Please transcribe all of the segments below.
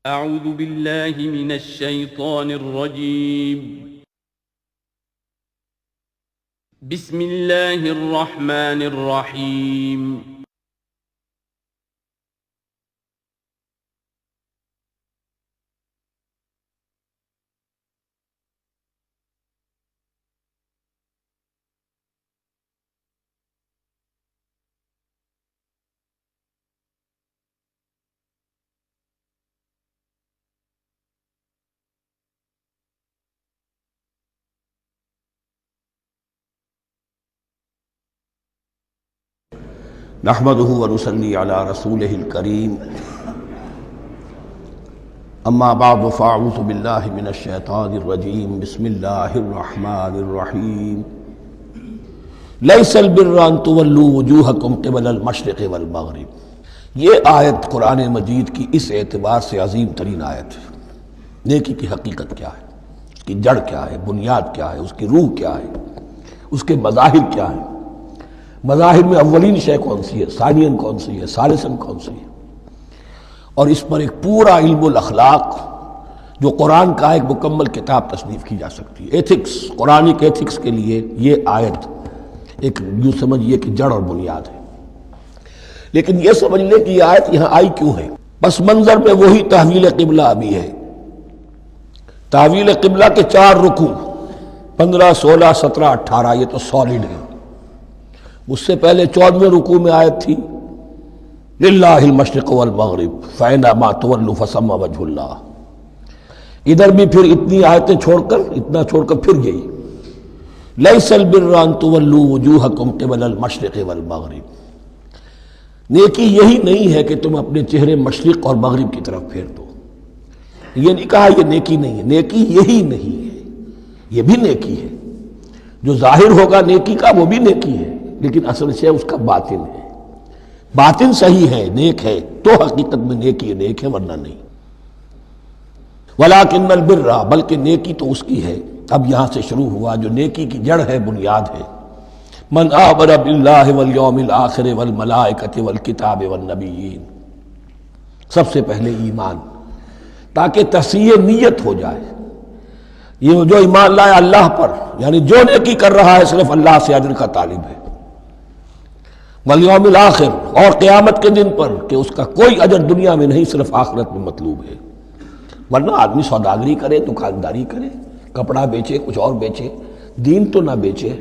اعوذ باللہ من الشیطان الرجیم بسم اللہ الرحمن الرحیم نحمده ونصلي على رسوله الكريم اما بعد فاعوذ بالله من الشيطان الرجيم بسم الله الرحمن الرحيم ليس البر ان تولوا وجوهكم قبل المشرق والمغرب۔ یہ آیت قرآن مجید کی اس اعتبار سے عظیم ترین آیت ہے۔ نیکی کی حقیقت کیا ہے، اس کی جڑ کیا ہے، بنیاد کیا ہے، اس کی روح کیا ہے، اس کے مظاہر کیا ہیں۔ مظاہر میں اولین شے کون سی ہے، ثانین کون سی ہے، ثالثاً کون سی ہے، اور اس پر ایک پورا علم الاخلاق جو قرآن کا ایک مکمل کتاب تصنیف کی جا سکتی ہے۔ ایتھکس، قرآنک ایتھکس کے لیے یہ آیت ایک یوں سمجھیے کہ جڑ اور بنیاد ہے۔ لیکن یہ سمجھ لیں کہ یہ آیت یہاں آئی کیوں ہے۔ پس منظر میں وہی تحویل قبلہ ابھی ہے۔ تحویل قبلہ کے 4 رکوع 15، 16، 17، 18 یہ تو سالڈ ہے۔ اس سے پہلے 14ویں رکوع میں آیت تھی للہ المشرق والمغرب فأینما تولوا فثم وجہ اللہ۔ ادھر بھی پھر اتنی آیتیں چھوڑ کر پھر یہی لیس البر ان تولوا وجوہکم قبل المشرق والمغرب۔ نیکی یہی نہیں ہے کہ تم اپنے چہرے مشرق اور مغرب کی طرف پھیر دو۔ یہ نہیں کہا یہ نیکی نہیں ہے، نیکی یہی نہیں ہے، یہ بھی نیکی ہے۔ جو ظاہر ہوگا نیکی کا وہ بھی نیکی ہے، لیکن اصل سے اس کا باطن ہے۔ باطن صحیح ہے، نیک ہے تو حقیقت میں نیکی نیک ہے، ورنہ نہیں۔ وَلَٰكِنَّ الْبِرَّ، بلکہ نیکی تو اس کی ہے۔ اب یہاں سے شروع ہوا جو نیکی کی جڑ ہے، بنیاد ہے۔ مَنْ آمَنَ بِاللَّهِ وَالْيَوْمِ الْآخِرِ وَالْمَلَائِكَةِ وَالْكِتَابِ وَالنَّبِيِّينَ۔ سب سے پہلے ایمان، تاکہ تصحیح نیت ہو جائے۔ یہ جو ایمان لائے اللہ پر، یعنی جو نیکی کر رہا ہے صرف اللہ سے اجر کا طالب ہے۔ والیوم الآخر، اور قیامت کے دن پر کہ اس کا کوئی اجر دنیا میں نہیں، صرف آخرت میں مطلوب ہے۔ ورنہ آدمی سوداگری کرے، دکانداری کرے، کپڑا بیچے، کچھ اور بیچے، دین تو نہ بیچے۔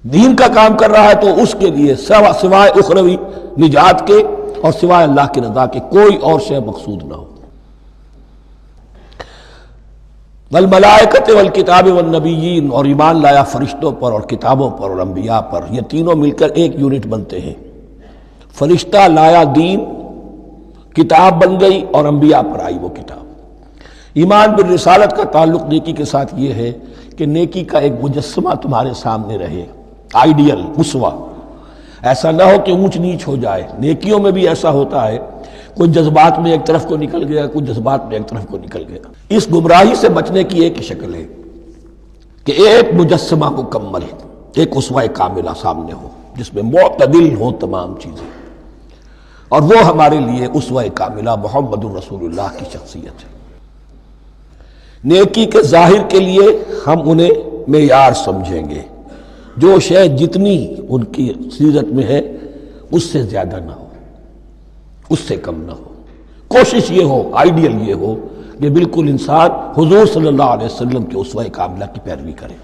دین کا کام کر رہا ہے تو اس کے لیے سوائے اخروی نجات کے اور سوائے اللہ کی رضا کے کوئی اور شے مقصود نہ ہو۔ والملائکۃ والکتاب والنبیین، اور ایمان لایا فرشتوں پر اور کتابوں پر اور انبیاء پر۔ یہ تینوں مل کر ایک یونٹ بنتے ہیں۔ فرشتہ لایا دین، کتاب بن گئی، اور انبیاء پر آئی وہ کتاب۔ ایمان بالرسالت کا تعلق نیکی کے ساتھ یہ ہے کہ نیکی کا ایک مجسمہ تمہارے سامنے رہے، آئیڈیل، اسوہ۔ ایسا نہ ہو کہ اونچ نیچ ہو جائے۔ نیکیوں میں بھی ایسا ہوتا ہے، کوئی جذبات میں ایک طرف کو نکل گیا، کوئی جذبات میں ایک طرف کو نکل گیا۔ اس گمراہی سے بچنے کی ایک شکل ہے کہ ایک مجسمہ مکمل، ایک اسوہ کاملہ سامنے ہو جس میں معتدل ہو تمام چیزیں، اور وہ ہمارے لیے اسوہ کاملہ محمد الرسول اللہ کی شخصیت ہے۔ نیکی کے ظاہر کے لیے ہم انہیں معیار سمجھیں گے، جو شے جتنی ان کی سیرت میں ہے اس سے زیادہ نہ ہو، اس سے کم نہ ہو۔ کوشش یہ ہو، آئیڈیل یہ ہو کہ بالکل انسان حضور صلی اللہ علیہ وسلم کے اسوہ کاملہ کی پیروی کرے۔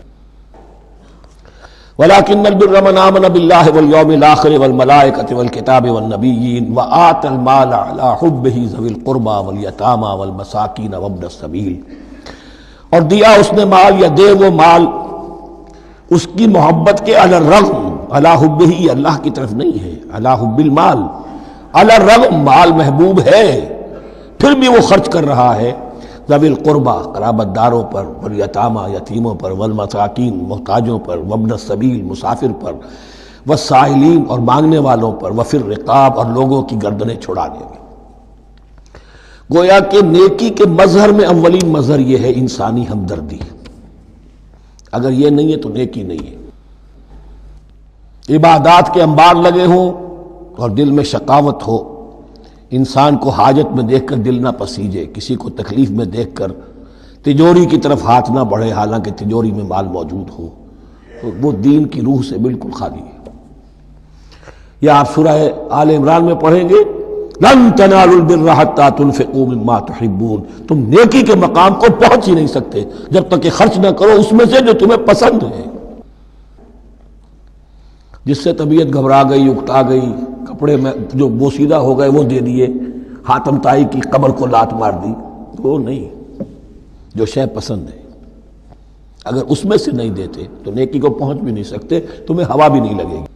وَلَٰكِنَّ الْبِرَّ مَنْ آمَنَ بِاللَّهِ وَالْيَوْمِ الْآخِرِ وَالْمَلَائِكَةِ وَالْكِتَابِ وَالنَّبِيِّينَ وَآتَى الْمَالَ عَلَىٰ حُبِّهِ ذَوِي الْقُرْبَىٰ وَالْيَتَامَىٰ وَالْمَسَاكِينَ وَابْنَ السَّبِيلِ، اور دیا اس نے مال یا دے وہ مال اس کی محبت کے علی الرغم، علی حبہ اللہ کی طرف نہیں ہے، علی حب المال، علی الرغم مال محبوب ہے پھر بھی وہ خرچ کر رہا ہے، ذوی القربہ قرابت داروں پر، والیتامہ یتیموں پر، والمساکین محتاجوں پر، وابن السبیل مسافر پر، والسائلین اور مانگنے والوں پر، وفی الرقاب اور لوگوں کی گردنیں چھڑانے میں۔ گویا کہ نیکی کے مظہر میں اولین مظہر یہ ہے انسانی ہمدردی۔ اگر یہ نہیں ہے تو نیکی نہیں ہے۔ عبادات کے انبار لگے ہوں اور دل میں شقاوت ہو، انسان کو حاجت میں دیکھ کر دل نہ پسیجے، کسی کو تکلیف میں دیکھ کر تجوری کی طرف ہاتھ نہ بڑھے حالانکہ تجوری میں مال موجود ہو، وہ دین کی روح سے بالکل خالی ہے۔ یا آپ سورہ آل عمران میں پڑھیں گے لن تنالوا البر حتى تنفقوا مما تحبون، تم نیکی کے مقام کو پہنچ ہی نہیں سکتے جب تک کہ خرچ نہ کرو اس میں سے جو تمہیں پسند ہے۔ جس سے طبیعت گھبرا گئی، اکتا گئی، کپڑے میں جو بوسیدہ ہو گئے وہ دے دیے، حاتم طائی کی قبر کو لات مار دی، وہ نہیں، جو شے پسند ہے اگر اس میں سے نہیں دیتے تو نیکی کو پہنچ بھی نہیں سکتے، تمہیں ہوا بھی نہیں لگے گی۔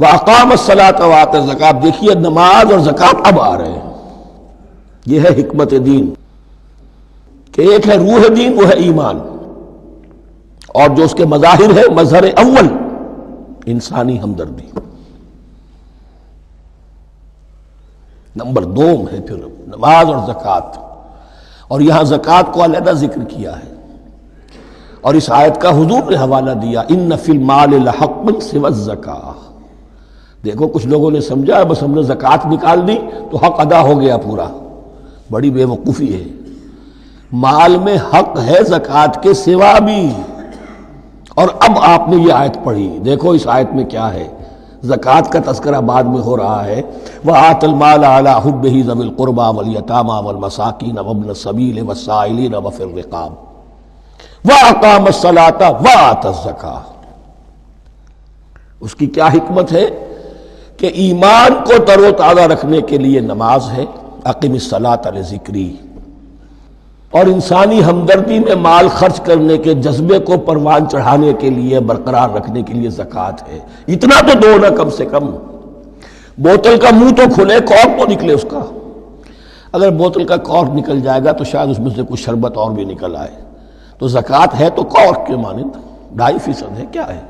وَأَقَامَ الصَّلَاةَ وَآتَى الزَّكَاةَ، دیکھیے نماز اور زکوٰۃ اب آ رہے ہیں۔ یہ ہے حکمت دین کہ ایک ہے روح دین، وہ ہے ایمان، اور جو اس کے مظاہر ہے، مظہر اول انسانی ہمدردی، نمبر دوم ہے پھر نماز اور زکوٰۃ، اور یہاں زکوٰۃ کو علیحدہ ذکر کیا ہے، اور اس آیت کا حضور نے حوالہ دیا ان فی المال لحقا سوی الزکاۃ۔ دیکھو کچھ لوگوں نے سمجھا بس ہم نے زکوٰۃ نکال دی تو حق ادا ہو گیا پورا، بڑی بے وقوفی ہے۔ مال میں حق ہے زکوٰۃ کے سوا بھی، اور اب آپ نے یہ آیت پڑھی، دیکھو اس آیت میں کیا ہے، زکوٰۃ کا تذکرہ بعد میں ہو رہا ہے، وَآتَ الْمَالَ عَلَىٰ حُبِّهِ ذَوِي الْقُرْبَىٰ وَالْيَتَامَىٰ وَالْمَسَاكِينَ وَابْنَ السَّبِيلِ وَالسَّائِلِينَ وَفِي الرِّقَابِ وَأَقَامَ الصَّلَاةَ وَآتَى الزَّكَاةَ۔ اس کی کیا حکمت ہے کہ ایمان کو تر و تازہ رکھنے کے لیے نماز ہے، اقم الصلاۃ لذکری، اور انسانی ہمدردی میں مال خرچ کرنے کے جذبے کو پروان چڑھانے کے لیے، برقرار رکھنے کے لیے زکوٰۃ ہے۔ اتنا تو دو نا کم سے کم، بوتل کا منہ تو کھلے، کارک تو نکلے اس کا، اگر بوتل کا کارک نکل جائے گا تو شاید اس میں سے کچھ شربت اور بھی نکل آئے، تو زکوٰۃ ہے تو کارک کے مانند 2.5% ہے، کیا ہے،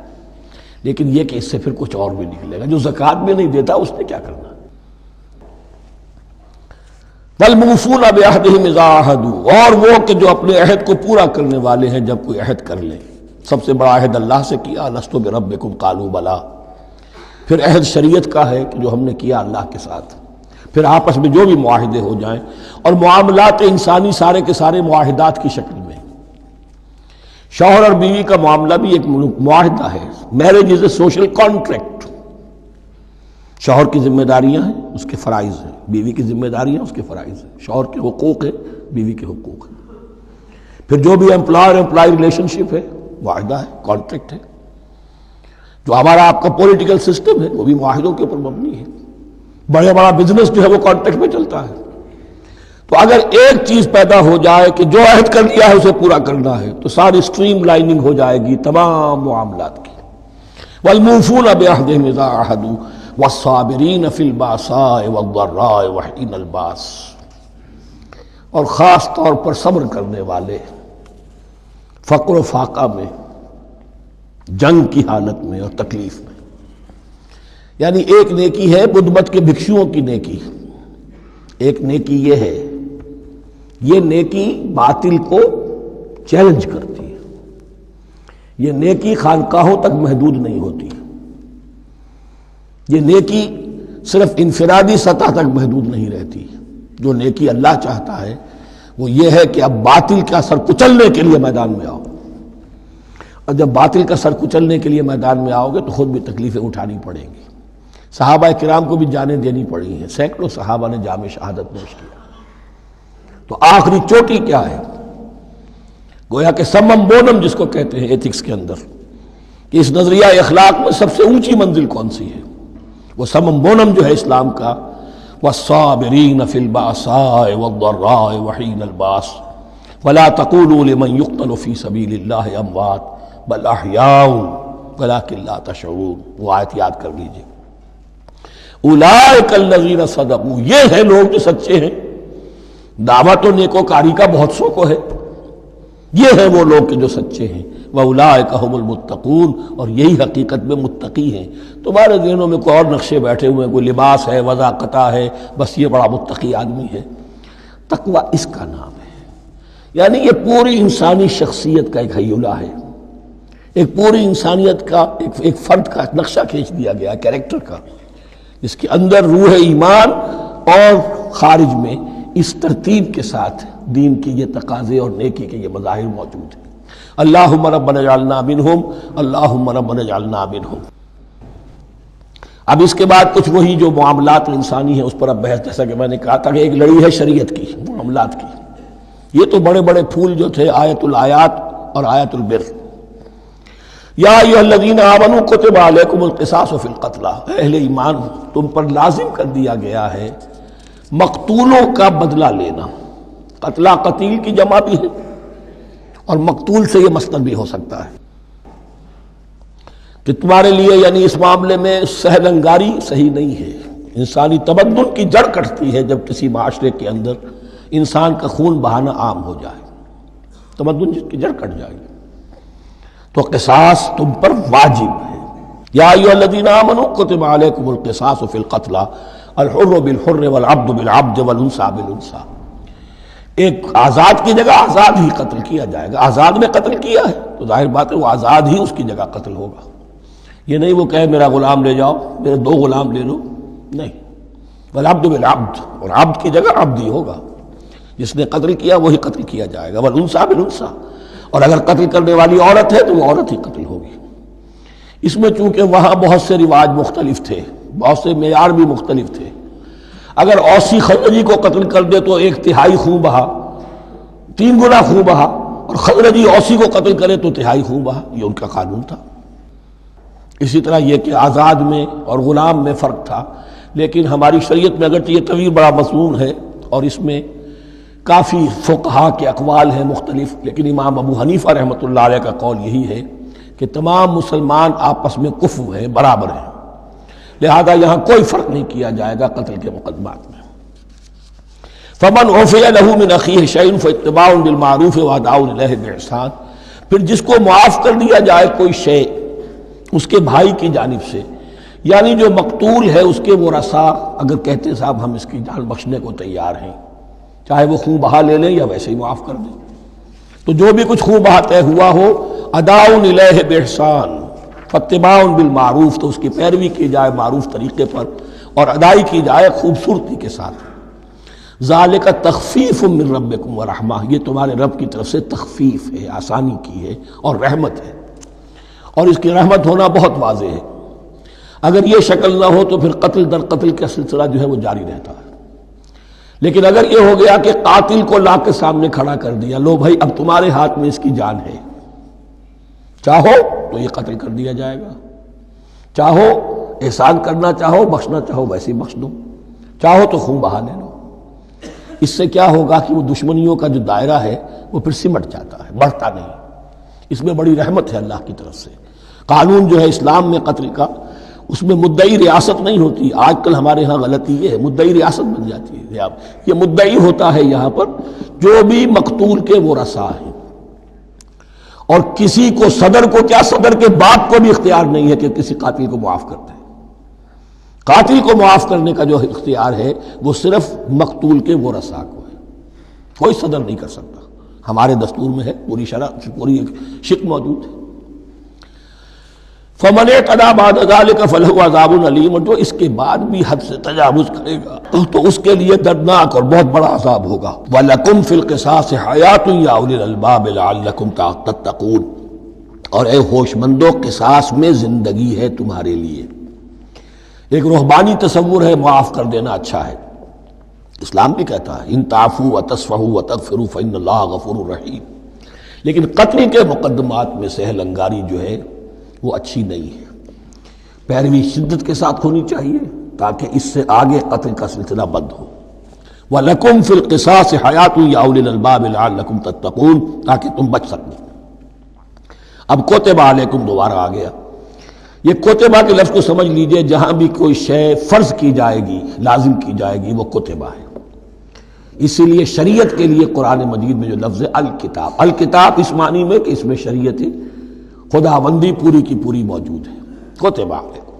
لیکن یہ کہ اس سے پھر کچھ اور بھی نکلے گا۔ جو زکوٰۃ میں نہیں دیتا اس نے کیا کرنا؟ وَالْمُوفُونَ بِعَهْدِهِمْ إِذَا عَاهَدُوا، اور وہ کہ جو اپنے عہد کو پورا کرنے والے ہیں جب کوئی عہد کر لیں۔ سب سے بڑا عہد اللہ سے کیا، لَسْتُ بِرَبِّكُمْ قَالُوا بَلَىٰ، پھر عہد شریعت کا ہے کہ جو ہم نے کیا اللہ کے ساتھ، پھر آپس میں جو بھی معاہدے ہو جائیں، اور معاملات انسانی سارے کے سارے معاہدات کی شکل میں۔ شوہر اور بیوی کا معاملہ بھی ایک معاہدہ ہے، marriage is a social contract. شوہر کی ذمہ داریاں ہیں، اس کے فرائض ہیں، بیوی کی ذمہ داریاں اس کے فرائض ہیں، شوہر کے حقوق ہیں، بیوی کے حقوق ہیں۔ پھر جو بھی امپلائر امپلائی ریلیشن شپ ہے، معاہدہ ہے، کانٹریکٹ ہے۔ جو ہمارا آپ کا پولیٹیکل سسٹم ہے وہ بھی معاہدوں کے اوپر مبنی ہے، بڑا بزنس جو ہے وہ کانٹریکٹ میں چلتا ہے۔ تو اگر ایک چیز پیدا ہو جائے کہ جو عہد کر لیا ہے اسے پورا کرنا ہے، تو ساری اسٹریم لائننگ ہو جائے گی تمام معاملات کی۔ وَالْمُوفُونَ بِعَهْدِهِمْ إِذَا عَاهَدُوا وَالصَّابِرِينَ فِي الْبَأْسَاءِ وَالضَّرَّاءِ وَحِينَ الْبَأْسِ، اور خاص طور پر صبر کرنے والے فقر و فاقہ میں، جنگ کی حالت میں اور تکلیف میں۔ یعنی ایک نیکی ہے بدھ مت کے بھکشوؤں کی نیکی، ایک نیکی یہ ہے، یہ نیکی باطل کو چیلنج کرتی ہے، یہ نیکی خانقاہوں تک محدود نہیں ہوتی، یہ نیکی صرف انفرادی سطح تک محدود نہیں رہتی۔ جو نیکی اللہ چاہتا ہے وہ یہ ہے کہ اب باطل کا سر کچلنے کے لیے میدان میں آؤ، اور جب باطل کا سر کچلنے کے لیے میدان میں آؤ گے تو خود بھی تکلیفیں اٹھانی پڑیں گی۔ صحابہ کرام کو بھی جانیں دینی پڑی ہیں، سینکڑوں صحابہ نے جام شہادت نوش کیا۔ تو آخری چوٹی کیا ہے؟ گویا کہ سمم بونم جس کو کہتے ہیں ایتھکس کے اندر، کہ اس نظریہ اخلاق میں سب سے اونچی منزل کون سی ہے؟ وہ سمم بونم جو ہے اسلام کا، والصابرین فی البأساء والضراء وحین الباس ولا تقولوا لمن يقتل فی سبیل اللہ اموات بل احیاء ولکن لا تشعرون۔ وہ آیت یاد کر لیجیے، اولئک الذین صدقوا، یہ ہیں لوگ جو سچے ہیں۔ دعوت و نیکوکاری کا بہت شوق ہے، یہ ہیں وہ لوگ کہ جو سچے ہیں۔ وَأُولَٰئِكَ هُمُ الْمُتَّقُونَ، اور یہی حقیقت میں متقی ہیں۔ تمہارے ذہنوں میں کوئی اور نقشے بیٹھے ہوئے ہیں، کوئی لباس ہے، وضاقتہ ہے، بس یہ بڑا متقی آدمی ہے۔ تقویٰ اس کا نام ہے، یعنی یہ پوری انسانی شخصیت کا ایک ہیولہ ہے، ایک پوری انسانیت کا ایک فرد کا نقشہ کھینچ دیا گیا کیریکٹر کا، اس کے اندر روح ایمان اور خارج میں اس ترتیب کے ساتھ دین کی یہ تقاضے اور نیکی کے یہ مظاہر موجود ہیں۔ اللہم ربنا اجعلنا منہم، اللہم ربنا اجعلنا منہم۔ اب اس کے بعد کچھ وہی جو معاملات انسانی ہیں اس پر اب بحث، جیسا کہ میں نے کہا تھا کہ ایک لڑی ہے شریعت کی، معاملات کی۔ یہ تو بڑے بڑے پھول جو تھے آیت الآیات اور آیت البر، یا ایھا الذین آمنوا کتب علیکم القصاص فی القتلی، اہل ایمان تم پر لازم کر دیا گیا ہے مقتولوں کا بدلہ لینا۔ قتلہ قتیل کی جمع بھی ہے اور مقتول سے یہ مصدر بھی ہو سکتا ہے کہ تمہارے لیے یعنی اس معاملے میں سہل انگاری صحیح نہیں ہے۔ انسانی تمدن کی جڑ کٹتی ہے جب کسی معاشرے کے اندر انسان کا خون بہانا عام ہو جائے، تمدن کی جڑ کٹ جائے گی۔ تو قصاص تم پر واجب ہے۔ یا ایھا الذین آمنوا کتب علیکم القصاص فی القتلی الحر بالحر والعبد بالعبد والانثى بالانثى۔ ایک آزاد کی جگہ آزاد ہی قتل کیا جائے گا۔ آزاد میں قتل کیا ہے تو ظاہر بات ہے وہ آزاد ہی اس کی جگہ قتل ہوگا۔ یہ نہیں وہ کہے میرا غلام لے جاؤ، میرے 2 غلام لے لو، نہیں۔ والعبد بالعبد، اور عبد کی جگہ عبد ہی ہوگا، جس نے قتل کیا وہی قتل کیا جائے گا۔ والانثى بالانثى، اور اگر قتل کرنے والی عورت ہے تو وہ عورت ہی قتل ہوگی۔ اس میں چونکہ وہاں بہت سے رواج مختلف تھے، بہت سے معیار بھی مختلف تھے۔ اگر اوسی خزرجی کو قتل کر دے تو 1/3 خون بہا، 3 گنا خون بہا، اور خزرجی اوسی کو قتل کرے تو 1/3 خون بہا، یہ ان کا قانون تھا۔ اسی طرح یہ کہ آزاد میں اور غلام میں فرق تھا، لیکن ہماری شریعت میں اگرچہ یہ طویل بڑا مضمون ہے اور اس میں کافی فقہا کے اقوال ہیں مختلف، لیکن امام ابو حنیفہ رحمۃ اللہ علیہ کا قول یہی ہے کہ تمام مسلمان آپس میں کفو ہیں، برابر ہیں، لہذا یہاں کوئی فرق نہیں کیا جائے گا قتل کے مقدمات میں۔ فمن عفی لہ من اخیہ شیء فاتباع بالمعروف واداء الیہ باحسان، پھر جس کو معاف کر دیا جائے کوئی شے اس کے بھائی کی جانب سے، یعنی جو مقتول ہے اس کے ورثاء اگر کہتے صاحب ہم اس کی جان بخشنے کو تیار ہیں، چاہے وہ خون بہا لے لیں یا ویسے ہی معاف کر دیں، تو جو بھی کچھ خون بہا طے ہوا ہو اداء الیہ باحسان فاتباع بالمعروف، تو اس کی پیروی کی جائے معروف طریقے پر اور ادائی کی جائے خوبصورتی کے ساتھ۔ ذالک تخفیف من ربکم ورحمہ، یہ تمہارے رب کی طرف سے تخفیف ہے، آسانی کی ہے اور رحمت ہے، اور اس کی رحمت ہونا بہت واضح ہے۔ اگر یہ شکل نہ ہو تو پھر قتل در قتل کا سلسلہ جو ہے وہ جاری رہتا ہے، لیکن اگر یہ ہو گیا کہ قاتل کو لا کے سامنے کھڑا کر دیا، لو بھائی اب تمہارے ہاتھ میں اس کی جان ہے، چاہو تو یہ قتل کر دیا جائے گا، چاہو احسان کرنا چاہو بخشنا چاہو ویسے ہی بخش دو، چاہو تو خون بہا لے لو۔ اس سے کیا ہوگا کہ وہ دشمنیوں کا جو دائرہ ہے وہ پھر سمٹ جاتا ہے، بڑھتا نہیں۔ اس میں بڑی رحمت ہے اللہ کی طرف سے۔ قانون جو ہے اسلام میں قتل کا، اس میں مدعی ریاست نہیں ہوتی۔ آج کل ہمارے ہاں غلطی یہ ہے، مدعی ریاست بن جاتی ہے۔ یہ مدعی ہوتا ہے یہاں پر جو بھی مقتول کے ورثاء ہیں، اور کسی کو صدر کو کیا، صدر کے باپ کو بھی اختیار نہیں ہے کہ کسی قاتل کو معاف کر دے۔ قاتل کو معاف کرنے کا جو اختیار ہے وہ صرف مقتول کے ورثاء کو ہے، کوئی صدر نہیں کر سکتا۔ ہمارے دستور میں ہے، پوری شرح پوری شق موجود ہے۔ فمن اعتدی بعد ذلک فلہ عذاب علیم، اور جو اس کے بعد بھی حد سے تجاوز کرے گا تو اس کے لیے دردناک اور بہت بڑا عذاب ہوگا۔ وَلَكُمْ فِي الْقِصَاصِ حَيَاةٌ يَا أُولِي الْأَلْبَابِ لَعَلَّكُمْ تَتَّقُونَ، اور اے ہوش مندو قصاص میں زندگی ہے تمہارے لیے۔ ایک روحانی تصور ہے معاف کر دینا اچھا ہے، اسلام بھی کہتا ہے ان تعفوا وتصفحوا وتغفروا فإن اللہ غفور رحیم، لیکن قتل کے مقدمات میں سہل انگاری جو ہے وہ اچھی نہیں ہے، پیروی شدت کے ساتھ ہونی چاہیے تاکہ اس سے آگے قتل کا سلسلہ بند ہو۔ وَلَكُمْ فِي الْقِصَاصِ حَيَاةٌ يَا أُولِي الْأَلْبَابِ لَعَلَّكُمْ تَتَّقُونَ، تاکہ تم بچ سکیں۔ اب کوتبہ علیکم دوبارہ آ گیا۔ یہ کوتبہ کے لفظ کو سمجھ لیجئے، جہاں بھی کوئی شے فرض کی جائے گی، لازم کی جائے گی، وہ کوتبہ ہے۔ اسی لیے شریعت کے لیے قرآن مجید میں جو لفظ ہے الکتاب، الکتاب اس معنی میں کہ اس میں شریعت خداوندی پوری کی پوری موجود ہے۔ کوتبہ علیکم،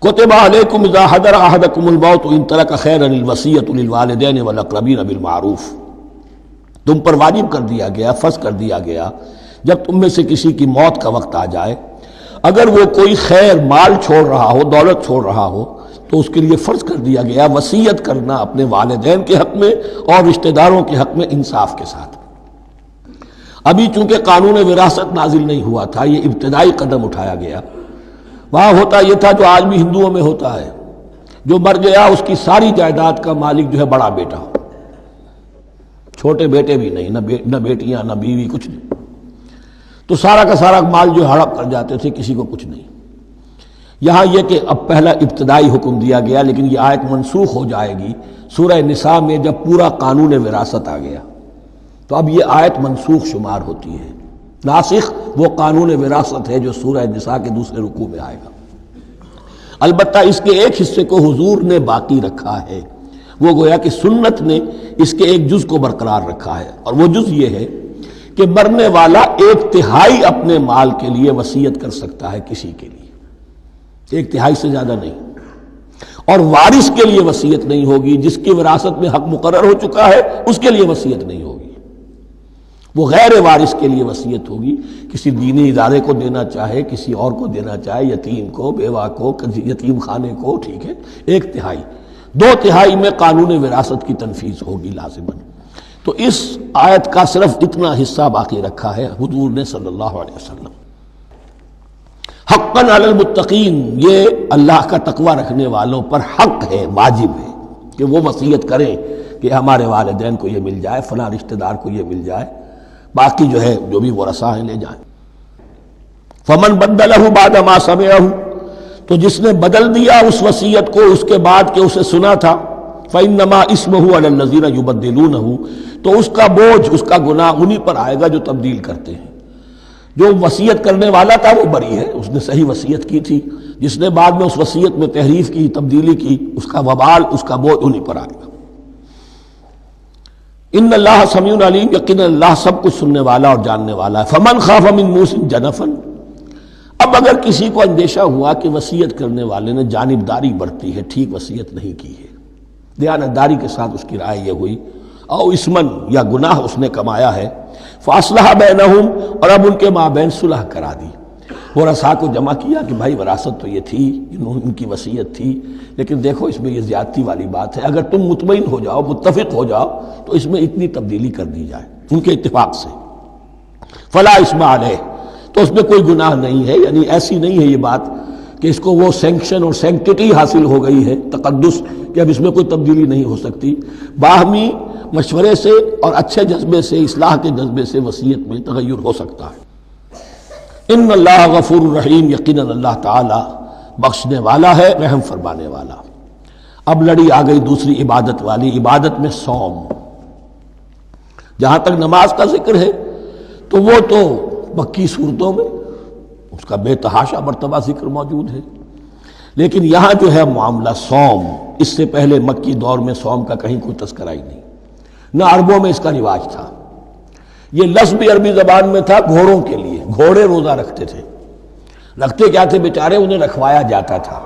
کوتبہ علیکم اذا حضر احدکم الموت ان ترک خیرا الوصیۃ للوالدین والاقربین بالمعروف، تم پر واجب کر دیا گیا، فرض کر دیا گیا، جب تم میں سے کسی کی موت کا وقت آ جائے اگر وہ کوئی خیر مال چھوڑ رہا ہو، دولت چھوڑ رہا ہو، تو اس کے لیے فرض کر دیا گیا وصیت کرنا اپنے والدین کے حق میں اور رشتہ داروں کے حق میں انصاف کے ساتھ۔ ابھی چونکہ قانون وراثت نازل نہیں ہوا تھا، یہ ابتدائی قدم اٹھایا گیا۔ وہاں ہوتا یہ تھا جو آج بھی ہندوؤں میں ہوتا ہے، جو مر گیا اس کی ساری جائیداد کا مالک جو ہے بڑا بیٹا ہو، چھوٹے بیٹے بھی نہیں، نہ بیٹیاں نہ بیوی، کچھ نہیں، تو سارا کا سارا مال جو ہڑپ کر جاتے تھے، کسی کو کچھ نہیں۔ یہاں یہ کہ اب پہلا ابتدائی حکم دیا گیا، لیکن یہ آیت منسوخ ہو جائے گی سورہ نساء میں جب پورا قانون وراثت آ گیا، تو اب یہ آیت منسوخ شمار ہوتی ہے۔ ناسخ وہ قانون وراثت ہے جو سورہ نساء کے دوسرے رکوع میں آئے گا۔ البتہ اس کے ایک حصے کو حضور نے باقی رکھا ہے، وہ گویا کہ سنت نے اس کے ایک جز کو برقرار رکھا ہے، اور وہ جز یہ ہے کہ مرنے والا 1/3 اپنے مال کے لیے وصیت کر سکتا ہے کسی کے لیے، 1/3 سے زیادہ نہیں، اور وارث کے لیے وصیت نہیں ہوگی، جس کی وراثت میں حق مقرر ہو چکا ہے اس کے لیے وصیت نہیں ہوگی، وہ غیر وارث کے لیے وصیت ہوگی، کسی دینی ادارے کو دینا چاہے، کسی اور کو دینا چاہے، یتیم کو، بیوہ کو، یتیم خانے کو، ٹھیک ہے، 1/3، 2/3 میں قانون وراثت کی تنفیذ ہوگی لازماً۔ تو اس آیت کا صرف اتنا حصہ باقی رکھا ہے حضور نے صلی اللہ علیہ وسلم۔ حقاً علی المتقین، یہ اللہ کا تقوی رکھنے والوں پر حق ہے، واجب ہے کہ وہ وصیت کریں کہ ہمارے والدین کو یہ مل جائے، فلاں رشتہ دار کو یہ مل جائے، باقی جو ہے جو بھی ورثاء ہیں لے جائیں۔ فمن بدلہ بعد ما سمعہ، تو جس نے بدل دیا اس وصیت کو اس کے بعد کہ اسے سنا تھا، فإنما اسمہ علی الذین یبدلونہ، تو اس کا بوجھ، اس کا گناہ انہی پر آئے گا جو تبدیل کرتے ہیں۔ جو وصیت کرنے والا تھا وہ بری ہے، اس نے صحیح وصیت کی تھی، جس نے بعد میں اس وصیت میں تحریف کی، تبدیلی کی، اس کا وبال، اس کا بوجھ انہی پر آئے گا۔ ان اللہ سمیع علیم، یقینا اللہ سب کچھ سننے والا اور جاننے والا ہے۔ فمن خاف من موص جنفا، اب اگر کسی کو اندیشہ ہوا کہ وصیت کرنے والے نے جانبداری برتی ہے، ٹھیک وصیت نہیں کی ہے، دیانتداری کے ساتھ اس کی رائے یہ ہوئی، او اسمن، یا گناہ اس نے کمایا ہے، فاصلح بینہم، اور اب ان کے مابین صلح کرا دی، ورثاء کو جمع کیا کہ بھائی وراثت تو یہ تھی، ان کی وصیت تھی، لیکن دیکھو اس میں یہ زیادتی والی بات ہے، اگر تم مطمئن ہو جاؤ، متفق ہو جاؤ، تو اس میں اتنی تبدیلی کر دی جائے ان کے اتفاق سے، فلا اسم علیہ، تو اس میں کوئی گناہ نہیں ہے، یعنی ایسی نہیں ہے یہ بات کہ اس کو وہ سینکشن اور سینکٹیٹی حاصل ہو گئی ہے، تقدس، کہ اب اس میں کوئی تبدیلی نہیں ہو سکتی۔ باہمی مشورے سے اور اچھے جذبے سے، اصلاح کے جذبے سے وصیت میں تغیر ہو سکتا ہے۔ ان اللہ غفور الرحیم، یقیناً اللہ تعالی بخشنے والا ہے، رحم فرمانے والا۔ اب لڑی آ گئی دوسری عبادت والی، عبادت میں صوم۔ جہاں تک نماز کا ذکر ہے تو وہ تو مکی صورتوں میں اس کا بے تحاشا مرتبہ ذکر موجود ہے، لیکن یہاں جو ہے معاملہ صوم، اس سے پہلے مکی دور میں صوم کا کہیں کوئی تذکرہ ہی نہیں، نہ عربوں میں اس کا رواج تھا۔ یہ لفظ بھی عربی زبان میں تھا گھوڑوں کے لیے، گھوڑے روزہ رکھتے تھے، رکھتے کیا تھے بیچارے، انہیں رکھوایا جاتا تھا،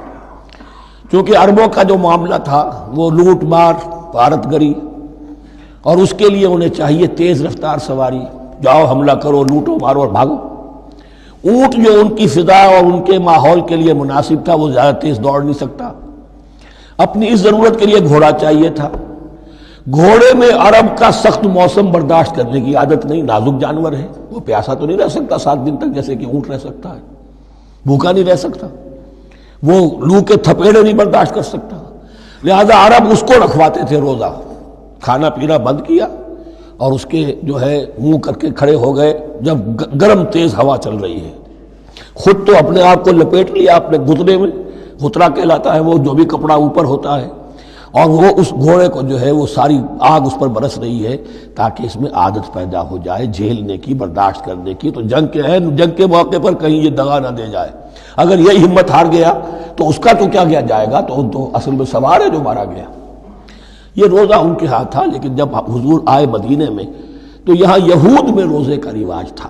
کیونکہ عربوں کا جو معاملہ تھا وہ لوٹ مار، غارت گری، اور اس کے لیے انہیں چاہیے تیز رفتار سواری، جاؤ حملہ کرو، لوٹو مارو اور بھاگو۔ اونٹ جو ان کی فضا اور ان کے ماحول کے لیے مناسب تھا، وہ زیادہ تیز دوڑ نہیں سکتا، اپنی اس ضرورت کے لیے گھوڑا چاہیے تھا۔ گھوڑے میں عرب کا سخت موسم برداشت کرنے کی عادت نہیں، نازک جانور ہے، وہ پیاسا تو نہیں رہ سکتا 7 دن تک جیسے کہ اونٹ رہ سکتا ہے، بھوکا نہیں رہ سکتا، وہ لو کے تھپیڑے نہیں برداشت کر سکتا، لہذا عرب اس کو رکھواتے تھے روزہ، کھانا پینا بند کیا اور اس کے جو ہے منہ کر کے کھڑے ہو گئے جب گرم تیز ہوا چل رہی ہے، خود تو اپنے آپ کو لپیٹ لیا اپنے گھتنے میں، غترہ کہلاتا ہے وہ جو بھی کپڑا اوپر ہوتا ہے، اور وہ اس گھوڑے کو جو ہے وہ ساری آگ اس پر برس رہی ہے تاکہ اس میں عادت پیدا ہو جائے جھیلنے کی، برداشت کرنے کی، تو جنگ کے موقع پر کہیں یہ دغا نہ دے جائے، اگر یہی ہمت ہار گیا تو اس کا تو کیا گیا جائے گا، تو اصل میں سوار ہے جو مارا گیا۔ یہ روزہ ان کے ہاتھ تھا، لیکن جب حضور آئے مدینے میں تو یہاں یہود میں روزے کا رواج تھا،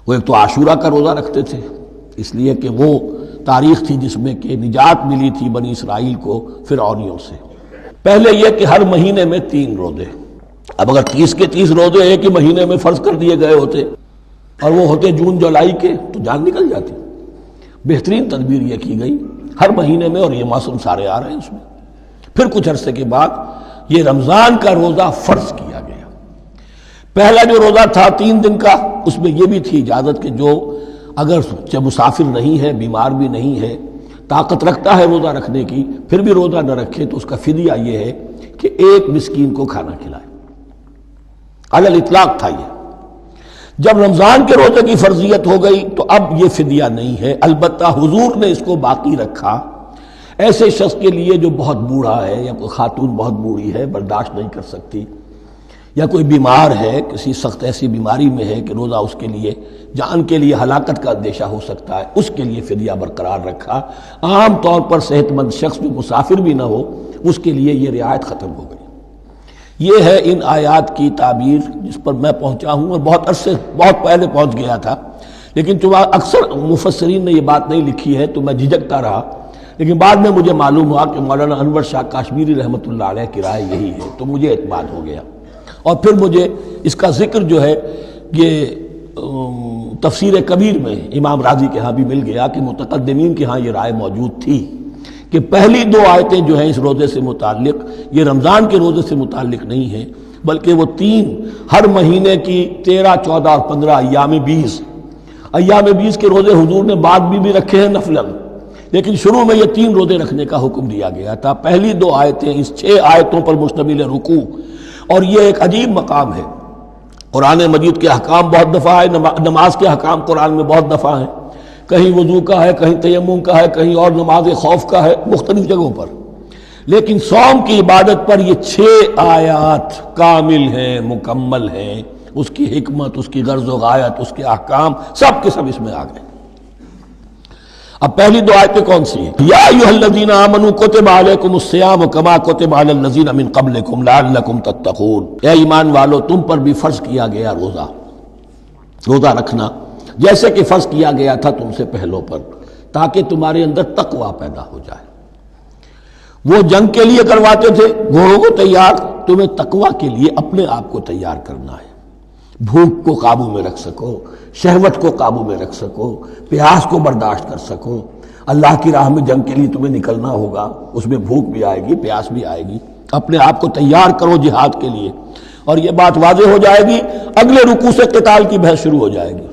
وہ ایک تو عاشورہ کا روزہ رکھتے تھے، اس لیے کہ وہ تاریخ تھی جس میں کہ نجات ملی تھی بنی اسرائیل کو فرعونیوں سے۔ پہلے یہ کہ ہر مہینے میں 3 روزے، اب اگر 30 کے 30 روزے ایک ہی مہینے میں فرض کر دیے گئے ہوتے اور وہ ہوتے جون جولائی کے تو جان نکل جاتی۔ بہترین تدبیر یہ کی گئی ہر مہینے میں، اور یہ موسم سارے آ رہے ہیں اس میں۔ پھر کچھ عرصے کے بعد یہ رمضان کا روزہ فرض کیا گیا۔ پہلا جو روزہ تھا 3 دن کا، اس میں یہ بھی تھی اجازت کہ جو اگر مسافر نہیں ہے، بیمار بھی نہیں ہے، طاقت رکھتا ہے روزہ رکھنے کی، پھر بھی روزہ نہ رکھے تو اس کا فدیہ یہ ہے کہ 1 مسکین کو کھانا کھلائے۔ علی الاطلاق تھا یہ۔ جب رمضان کے روزے کی فرضیت ہو گئی تو اب یہ فدیہ نہیں ہے، البتہ حضور نے اس کو باقی رکھا ایسے شخص کے لیے جو بہت بوڑھا ہے، یا کوئی خاتون بہت بوڑھی ہے برداشت نہیں کر سکتی، یا کوئی بیمار ہے، کسی سخت ایسی بیماری میں ہے کہ روزہ اس کے لیے جان کے لیے ہلاکت کا اندیشہ ہو سکتا ہے، اس کے لیے فدیہ برقرار رکھا۔ عام طور پر صحت مند شخص جو مسافر بھی نہ ہو اس کے لیے یہ رعایت ختم ہو گئی۔ یہ ہے ان آیات کی تعبیر جس پر میں پہنچا ہوں، اور بہت عرصے بہت پہلے پہنچ گیا تھا، لیکن چونکہ اکثر مفسرین نے یہ بات نہیں لکھی ہے تو میں جھجکتا رہا، لیکن بعد میں مجھے معلوم ہوا کہ مولانا انور شاہ کاشمیری رحمۃ اللہ علیہ کی رائے یہی ہے، تو مجھے اعتماد ہو گیا۔ اور پھر مجھے اس کا ذکر جو ہے یہ تفسیر کبیر میں امام راضی کے ہاں بھی مل گیا کہ متقدمین کے ہاں یہ رائے موجود تھی کہ پہلی 2 آیتیں جو ہیں اس روزے سے متعلق یہ رمضان کے روزے سے متعلق نہیں ہیں، بلکہ وہ 3 ہر مہینے کی 13، 14 اور 15 ایام 20 کے روزے حضور نے بعد بھی رکھے ہیں نفلاً، لیکن شروع میں یہ 3 روزے رکھنے کا حکم دیا گیا تھا۔ پہلی 2 آیتیں اس 6 آیتوں پر مشتمل رکوع، اور یہ ایک عجیب مقام ہے۔ قرآن مجید کے احکام بہت دفعہ ہے، نماز کے احکام قرآن میں بہت دفعہ ہیں، کہیں وضو کا ہے، کہیں تیمم کا ہے، کہیں اور نماز خوف کا ہے، مختلف جگہوں پر، لیکن صوم کی عبادت پر یہ 6 آیات کامل ہیں، مکمل ہیں، اس کی حکمت، اس کی غرض و غایت، اس کے احکام سب کے سب اس میں آ گئے۔ اب پہلی 2 آیتیں کون سی ہیں؟ یا ایھا الذین آمنوا کتب علیکم الصیام کما کتب علی الذین من قبلکم لعلکم تتقون، اے ایمان والو تم پر بھی فرض کیا گیا روزہ رکھنا جیسے کہ فرض کیا گیا تھا تم سے پہلوں پر، تاکہ تمہارے اندر تقوی پیدا ہو جائے۔ وہ جنگ کے لیے کرواتے تھے گھوڑوں کو تیار، تمہیں تقوی کے لیے اپنے آپ کو تیار کرنا ہے، بھوک کو قابو میں رکھ سکو، شہوت کو قابو میں رکھ سکو، پیاس کو برداشت کر سکو۔ اللہ کی راہ میں جنگ کے لیے تمہیں نکلنا ہوگا، اس میں بھوک بھی آئے گی، پیاس بھی آئے گی، اپنے آپ کو تیار کرو جہاد کے لیے۔ اور یہ بات واضح ہو جائے گی، اگلے رکوع سے قتال کی بحث شروع ہو جائے گی۔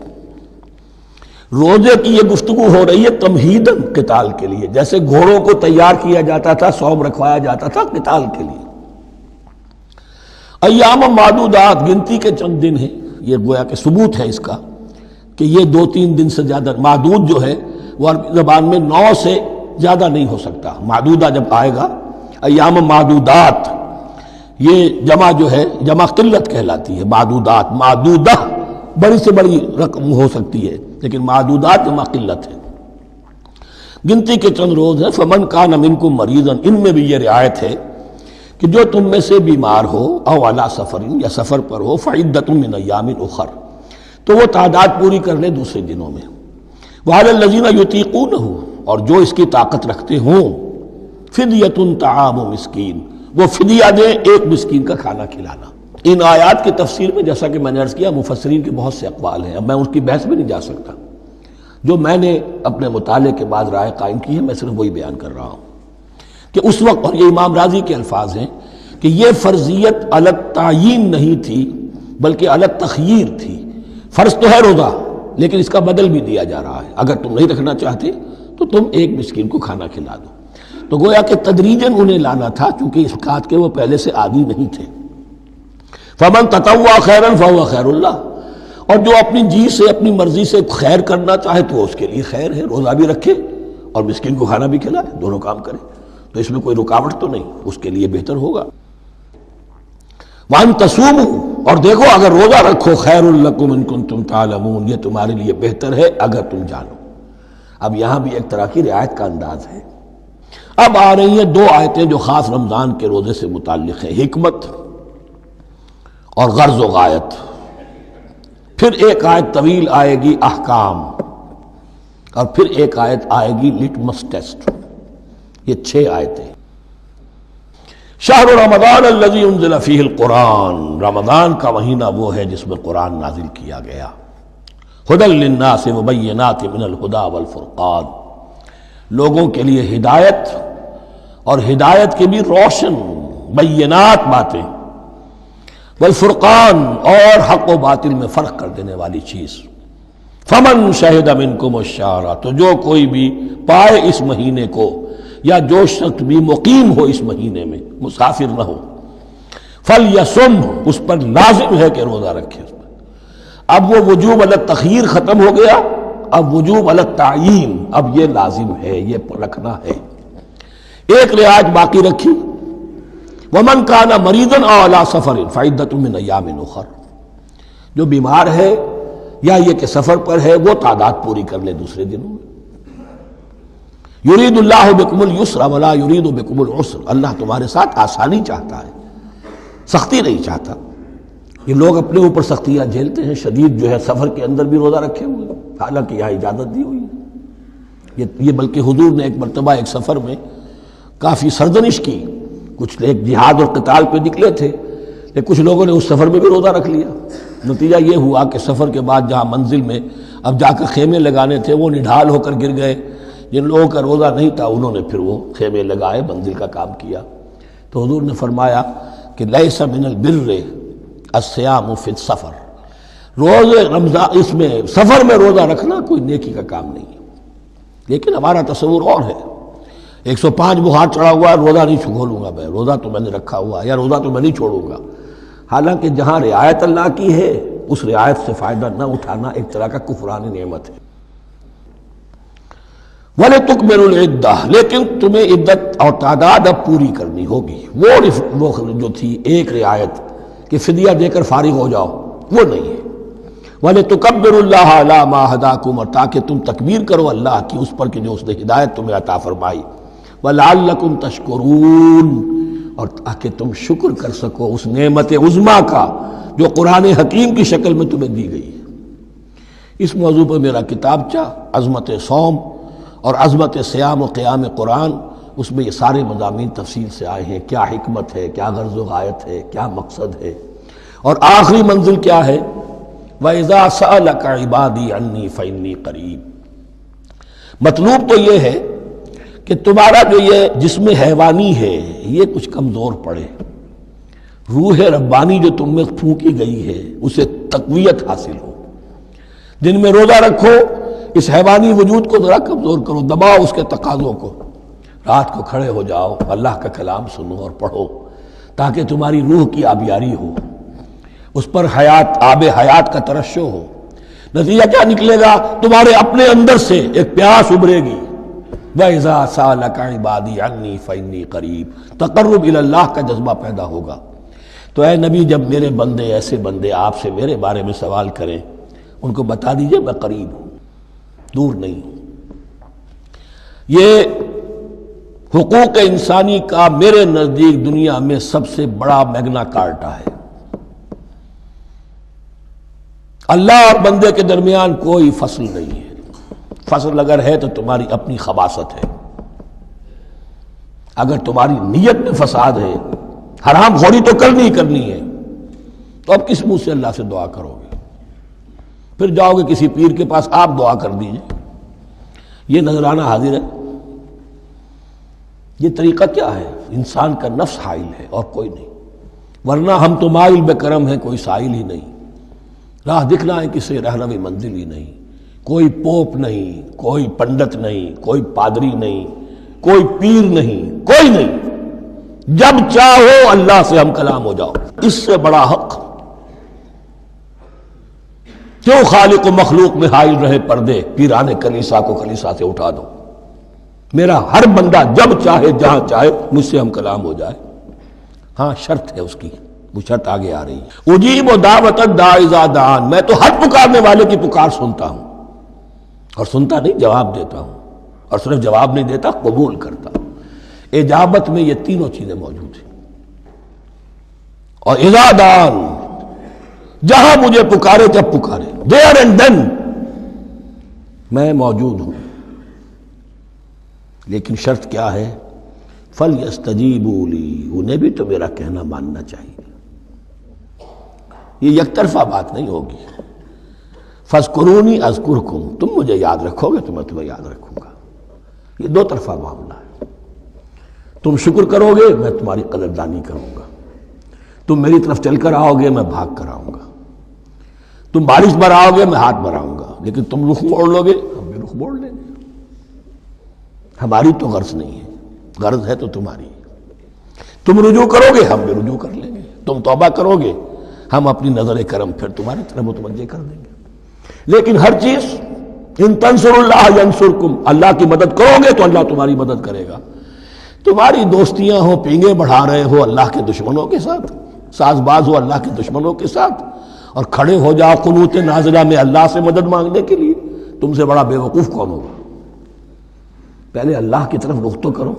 روزے کی یہ گفتگو ہو رہی ہے تمہیداً قتال کے لیے، جیسے گھوڑوں کو تیار کیا جاتا تھا، صوم رکھوایا جاتا تھا قتال کے لیے۔ ایام معدودات، گنتی کے چند دن ہیں، یہ گویا کہ ثبوت ہے اس کا کہ یہ 2-3 دن سے زیادہ، معدود جو ہے وہ عربی زبان میں 9 سے زیادہ نہیں ہو سکتا۔ معدودہ جب آئے گا، ایام معدودات، یہ جمع جو ہے جمع قلت کہلاتی ہے۔ معدودات، معدودہ بڑی سے بڑی رقم ہو سکتی ہے، لیکن معدودات جمع قلت ہے۔ گنتی کے چند روز ہیں۔ فمن کان منکم مریضا، ان میں بھی یہ رعایت ہے کہ جو تم میں سے بیمار ہو، او علی سفر، یا سفر پر ہو، فعدۃ من ایام اخر، تو وہ تعداد پوری کر لے دوسرے دنوں میں۔ وعلی الذین یطیقونہ، اور جو اس کی طاقت رکھتے ہوں، فدیۃ طعام مسکین، وہ فدیہ دیں 1 مسکین کا کھانا کھلانا۔ ان آیات کی تفسیر میں جیسا کہ میں نے عرض کیا مفسرین کے بہت سے اقوال ہیں، اب میں اس کی بحث میں نہیں جا سکتا، جو میں نے اپنے مطالعے کے بعد رائے قائم کی ہے میں صرف وہی بیان کر رہا ہوں کہ اس وقت، اور یہ امام راضی کے الفاظ ہیں کہ یہ فرضیت الگ تعیین نہیں تھی بلکہ الگ تخییر تھی۔ فرض تو ہے روزہ، لیکن اس کا بدل بھی دیا جا رہا ہے، اگر تم نہیں رکھنا چاہتے تو تم 1 مسکین کو کھانا کھلا دو۔ تو گویا کہ تدریجاً انہیں لانا تھا، چونکہ اس بات کے وہ پہلے سے عادی نہیں تھے۔ فمن تطوع خیرا فهو خیر اللہ، اور جو اپنی جی سے، اپنی مرضی سے خیر کرنا چاہے تو اس کے لیے خیر ہے، روزہ بھی رکھے اور مسکین کو کھانا بھی کھلائے، دونوں کام کرے، تو اس میں کوئی رکاوٹ تو نہیں، اس کے لیے بہتر ہوگا۔ وَأَن تَصُومُوا، اور دیکھو اگر روزہ رکھو، خیر لکم ان کنتم تعلمون، یہ تمہارے لیے بہتر ہے اگر تم جانو۔ اب یہاں بھی ایک طرح کی رعایت کا انداز ہے۔ اب آ رہی ہیں 2 آیتیں جو خاص رمضان کے روزے سے متعلق ہیں، حکمت اور غرض و غایت۔ پھر ایک آیت طویل آئے گی احکام، اور پھر ایک آیت آئے گی لٹمس ٹیسٹ۔ یہ 6 آیتیں۔ شہر رمضان الذی انزل فیہ القرآن، رمضان کا مہینہ وہ ہے جس میں قرآن نازل کیا گیا۔ ہدی للناس وبینات من الہدی والفرقان، لوگوں کے لیے ہدایت اور ہدایت کی بھی روشن بینات باتیں، والفرقان اور حق و باطل میں فرق کر دینے والی چیز۔ فمن شہد منکم الشہر، تو جو کوئی بھی پائے اس مہینے کو، یا جو شخص بھی مقیم ہو اس مہینے میں، مسافر نہ ہو، فلیصم، اس پر لازم ہے کہ روزہ رکھے۔ اب وہ وجوب علی التخییر ختم ہو گیا، اب وجوب علی التعیین، اب یہ لازم ہے، یہ رکھنا ہے۔ ایک رعایت باقی رکھی، ومن کان مریضا او علی سفر فعدۃ من ایام اخر، جو بیمار ہے یا یہ کہ سفر پر ہے وہ تعداد پوری کر لے دوسرے دنوں میں۔ یرید اللہ بکم الیسر ولا یرید بکم العسر، اللہ تمہارے ساتھ آسانی چاہتا ہے، سختی نہیں چاہتا۔ یہ لوگ اپنے اوپر سختیاں جھیلتے ہیں، شدید جو ہے سفر کے اندر بھی روزہ رکھے ہوئے، حالانکہ یہاں اجازت دی ہوئی ہے۔ یہ بلکہ حضور نے ایک مرتبہ ایک سفر میں کافی سرزنش کی، کچھ ایک جہاد اور قتال پہ نکلے تھے، لیکن کچھ لوگوں نے اس سفر میں بھی روزہ رکھ لیا۔ نتیجہ یہ ہوا کہ سفر کے بعد جہاں منزل میں اب جا کر خیمے لگانے تھے وہ نڈھال ہو کر گر گئے، جن لوگوں کا روزہ نہیں تھا انہوں نے پھر وہ خیمے لگائے، منزل کا کام کیا۔ تو حضور نے فرمایا کہ لیس من البر الصیام فی السفر، روزے رمضان اس میں سفر میں روزہ رکھنا کوئی نیکی کا کام نہیں ہے۔ لیکن ہمارا تصور اور ہے، 105 بخار چڑھا ہوا ہے، روزہ نہیں کھولوں گا میں، روزہ تو میں نے رکھا ہوا ہے، یا روزہ تو میں نہیں چھوڑوں گا۔ حالانکہ جہاں رعایت اللہ کی ہے اس رعایت سے فائدہ نہ اٹھانا ایک طرح کا کفران نعمت ہے۔ وَلِتُكْمِلُوا الْعِدَّةَ، لیکن تمہیں عدت اور تعداد اب پوری کرنی ہوگی۔ وہ جو تھی ایک رعایت کہ فدیہ دے کر فارغ ہو جاؤ، وہ نہیں ہے۔ وَلِتُكَبِّرُوا اللَّهَ عَلَىٰ مَا هَدَاكُمْ، اور تاکہ تم تکبیر کرو اللہ کی اس پر کہ جو اس نے ہدایت تمہیں عطا فرمائی۔ وَلَعَلَّكُمْ تَشْكُرُونَ، اور تاکہ تم شکر کر سکو اس نعمت عظمیٰ کا جو قرآن حکیم کی شکل میں تمہیں دی گئی ہے۔ اس موضوع پر میرا کتابچہ عظمت صوم اور عظمت صیام و قیام قرآن، اس میں یہ سارے مضامین تفصیل سے آئے ہیں، کیا حکمت ہے، کیا غرض و غایت ہے، کیا مقصد ہے، اور آخری منزل کیا ہے، وَإِذَا سَأَلَكَ عِبَادِي عَنِّي فَإِنِّي قَرِيبٌ۔ مطلوب تو یہ ہے کہ تمہارا جو یہ جسم حیوانی ہے یہ کچھ کمزور پڑے، روح ربانی جو تم میں پھونکی گئی ہے اسے تقویت حاصل ہو۔ دن میں روزہ رکھو، اس حیوانی وجود کو ذرا کمزور کرو، دباؤ اس کے تقاضوں کو، رات کو کھڑے ہو جاؤ، اللہ کا کلام سنو اور پڑھو، تاکہ تمہاری روح کی آبیاری ہو، اس پر حیات، آب حیات کا ترشح ہو۔ نتیجہ کیا نکلے گا؟ تمہارے اپنے اندر سے ایک پیاس ابھرے گی، وَإِذَا سَأَلَكَ عِبَادِي عَنِّي فَإِنِّي قَرِيبٌ، تقرب الی اللہ کا جذبہ پیدا ہوگا۔ تو اے نبی، جب میرے بندے، ایسے بندے آپ سے میرے بارے میں سوال کریں، ان کو بتا دیجئے میں قریب ہوں، دور نہیں ہوں۔ یہ حقوق انسانی کا میرے نزدیک دنیا میں سب سے بڑا میگنا کارٹا ہے۔ اللہ اور بندے کے درمیان کوئی فصل نہیں ہے، فصل اگر ہے تو تمہاری اپنی خباثت ہے۔ اگر تمہاری نیت میں فساد ہے، حرام خوری تو کرنی ہی کرنی ہے، تو اب کس منہ سے اللہ سے دعا کرو گے؟ پھر جاؤ گے کسی پیر کے پاس، آپ دعا کر دیجئے، یہ نذرانہ حاضر ہے؟ یہ طریقہ کیا ہے؟ انسان کا نفس حائل ہے اور کوئی نہیں، ورنہ ہم تو مائل بے کرم ہیں، کوئی سائل ہی نہیں، راہ دکھنا ہے کسی رہنوی منزل ہی نہیں، کوئی پوپ نہیں، کوئی پنڈت نہیں، کوئی پادری نہیں، کوئی پیر نہیں، کوئی نہیں۔ جب چاہو اللہ سے ہم کلام ہو جاؤ، اس سے بڑا حق کیوں خالق و مخلوق میں حائل رہے پردے؟ پیران کلیسا کو کلیسا سے اٹھا دو، میرا ہر بندہ جب چاہے جہاں چاہے مجھ سے ہم کلام ہو جائے۔ ہاں شرط ہے اس کی، وہ شرط آگے آ رہی ہے، اجیب دعوت الداعی اذا دعان، میں تو ہر پکارنے والے کی پکار سنتا ہوں، اور سنتا نہیں جواب دیتا ہوں، اور صرف جواب نہیں دیتا، قبول کرتا ہوں۔ اجابت میں یہ تینوں چیزیں موجود ہیں۔ اور اذا دعان، جہاں مجھے پکارے جب پکارے، there and then میں موجود ہوں۔ لیکن شرط کیا ہے؟ فَلْيَسْتَجِيبُوا لِي، انہیں بھی تو میرا کہنا ماننا چاہیے، یہ یک طرفہ بات نہیں ہوگی۔ فاذکرونی اذکرکم، تم مجھے یاد رکھو گے تو میں تمہیں یاد رکھوں گا۔ یہ دو طرفہ معاملہ ہے، تم شکر کرو گے میں تمہاری قدردانی کروں گا، تم میری طرف چل کر آؤ گے میں بھاگ کر آؤں گا، تم بارش برآؤ گے میں ہاتھ بڑھاؤں گا، لیکن تم رخ موڑ لو گے ہم بھی رخ موڑ لیں گے۔ ہماری تو غرض نہیں ہے، غرض ہے تو تمہاری، تم رجوع کرو گے ہم بھی رجوع کر لیں گے، تم توبہ کرو گے ہم اپنی نظر کرم پھر تمہاری طرف متوجہ کر دیں گے۔ لیکن ہر چیز ان تنصر اللہ ینصرکم، اللہ کی مدد کرو گے تو اللہ تمہاری مدد کرے گا۔ تمہاری دوستیاں ہو، پینگے بڑھا رہے ہو اللہ کے دشمنوں کے ساتھ، ساز باز ہو اللہ کے دشمنوں کے ساتھ، اور کھڑے ہو جاؤ قنوت نازلہ میں اللہ سے مدد مانگنے کے لیے، تم سے بڑا بے وقوف کون ہوگا؟ پہلے اللہ کی طرف رخ تو کرو،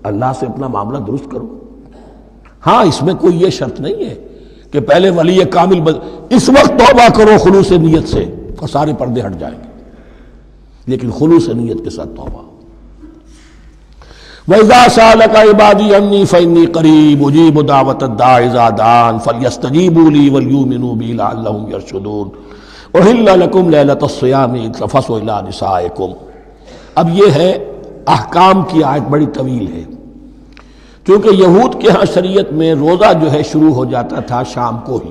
اللہ سے اپنا معاملہ درست کرو۔ ہاں اس میں کوئی یہ شرط نہیں ہے کہ پہلے ولی کامل اس وقت توبہ کرو خلوص نیت سے اور سارے پردے ہٹ جائیں گے، لیکن خلوص نیت کے ساتھ توبہ۔ وَإِذَا سَأَلَكَ عِبَادِي عَنِّي فَإِنِّي قَرِيبٌ أُجِيبُ دَعْوَةَ الدَّاعِ إِذَا دَعَانِ فَلْيَسْتَجِيبُوا لِي وَلْيُؤْمِنُوا بِي لَعَلَّهُمْ يَرْشُدُونَ أُحِلَّ لَكُمْ لَيْلَةَ الصِّيَامِ الرَّفَثُ إِلَىٰ نِسَائِكُمْ۔ اب یہ ہے احکام کی آیت، بڑی طویل ہے، کیونکہ یہود کے ہاں شریعت میں روزہ جو ہے شروع ہو جاتا تھا شام کو ہی،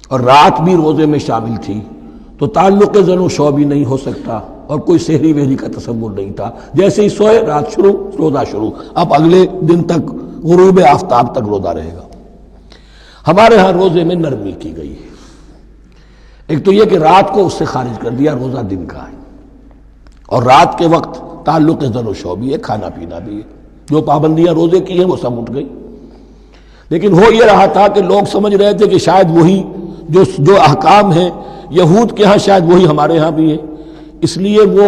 اور رات بھی روزے میں شامل تھی، تو تعلق زن و شو بھی نہیں ہو سکتا، اور کوئی سحری وحری کا تصور نہیں تھا، جیسے ہی سوئے رات شروع روزہ شروع، اب اگلے دن تک غروب آفتاب تک روزہ رہے گا۔ ہمارے ہاں روزے میں نرمی کی گئی ہے، ایک تو یہ کہ رات کو اس سے خارج کر دیا، روزہ دن کا ہے، اور رات کے وقت تعلق زن و شو بھی ہے، کھانا پینا بھی ہے، جو پابندیاں روزے کی ہیں وہ سب اٹھ گئی۔ لیکن ہو یہ رہا تھا کہ لوگ سمجھ رہے تھے کہ شاید وہی جو احکام ہیں یہود کے ہاں شاید وہی ہمارے ہاں بھی ہیں، اس لیے وہ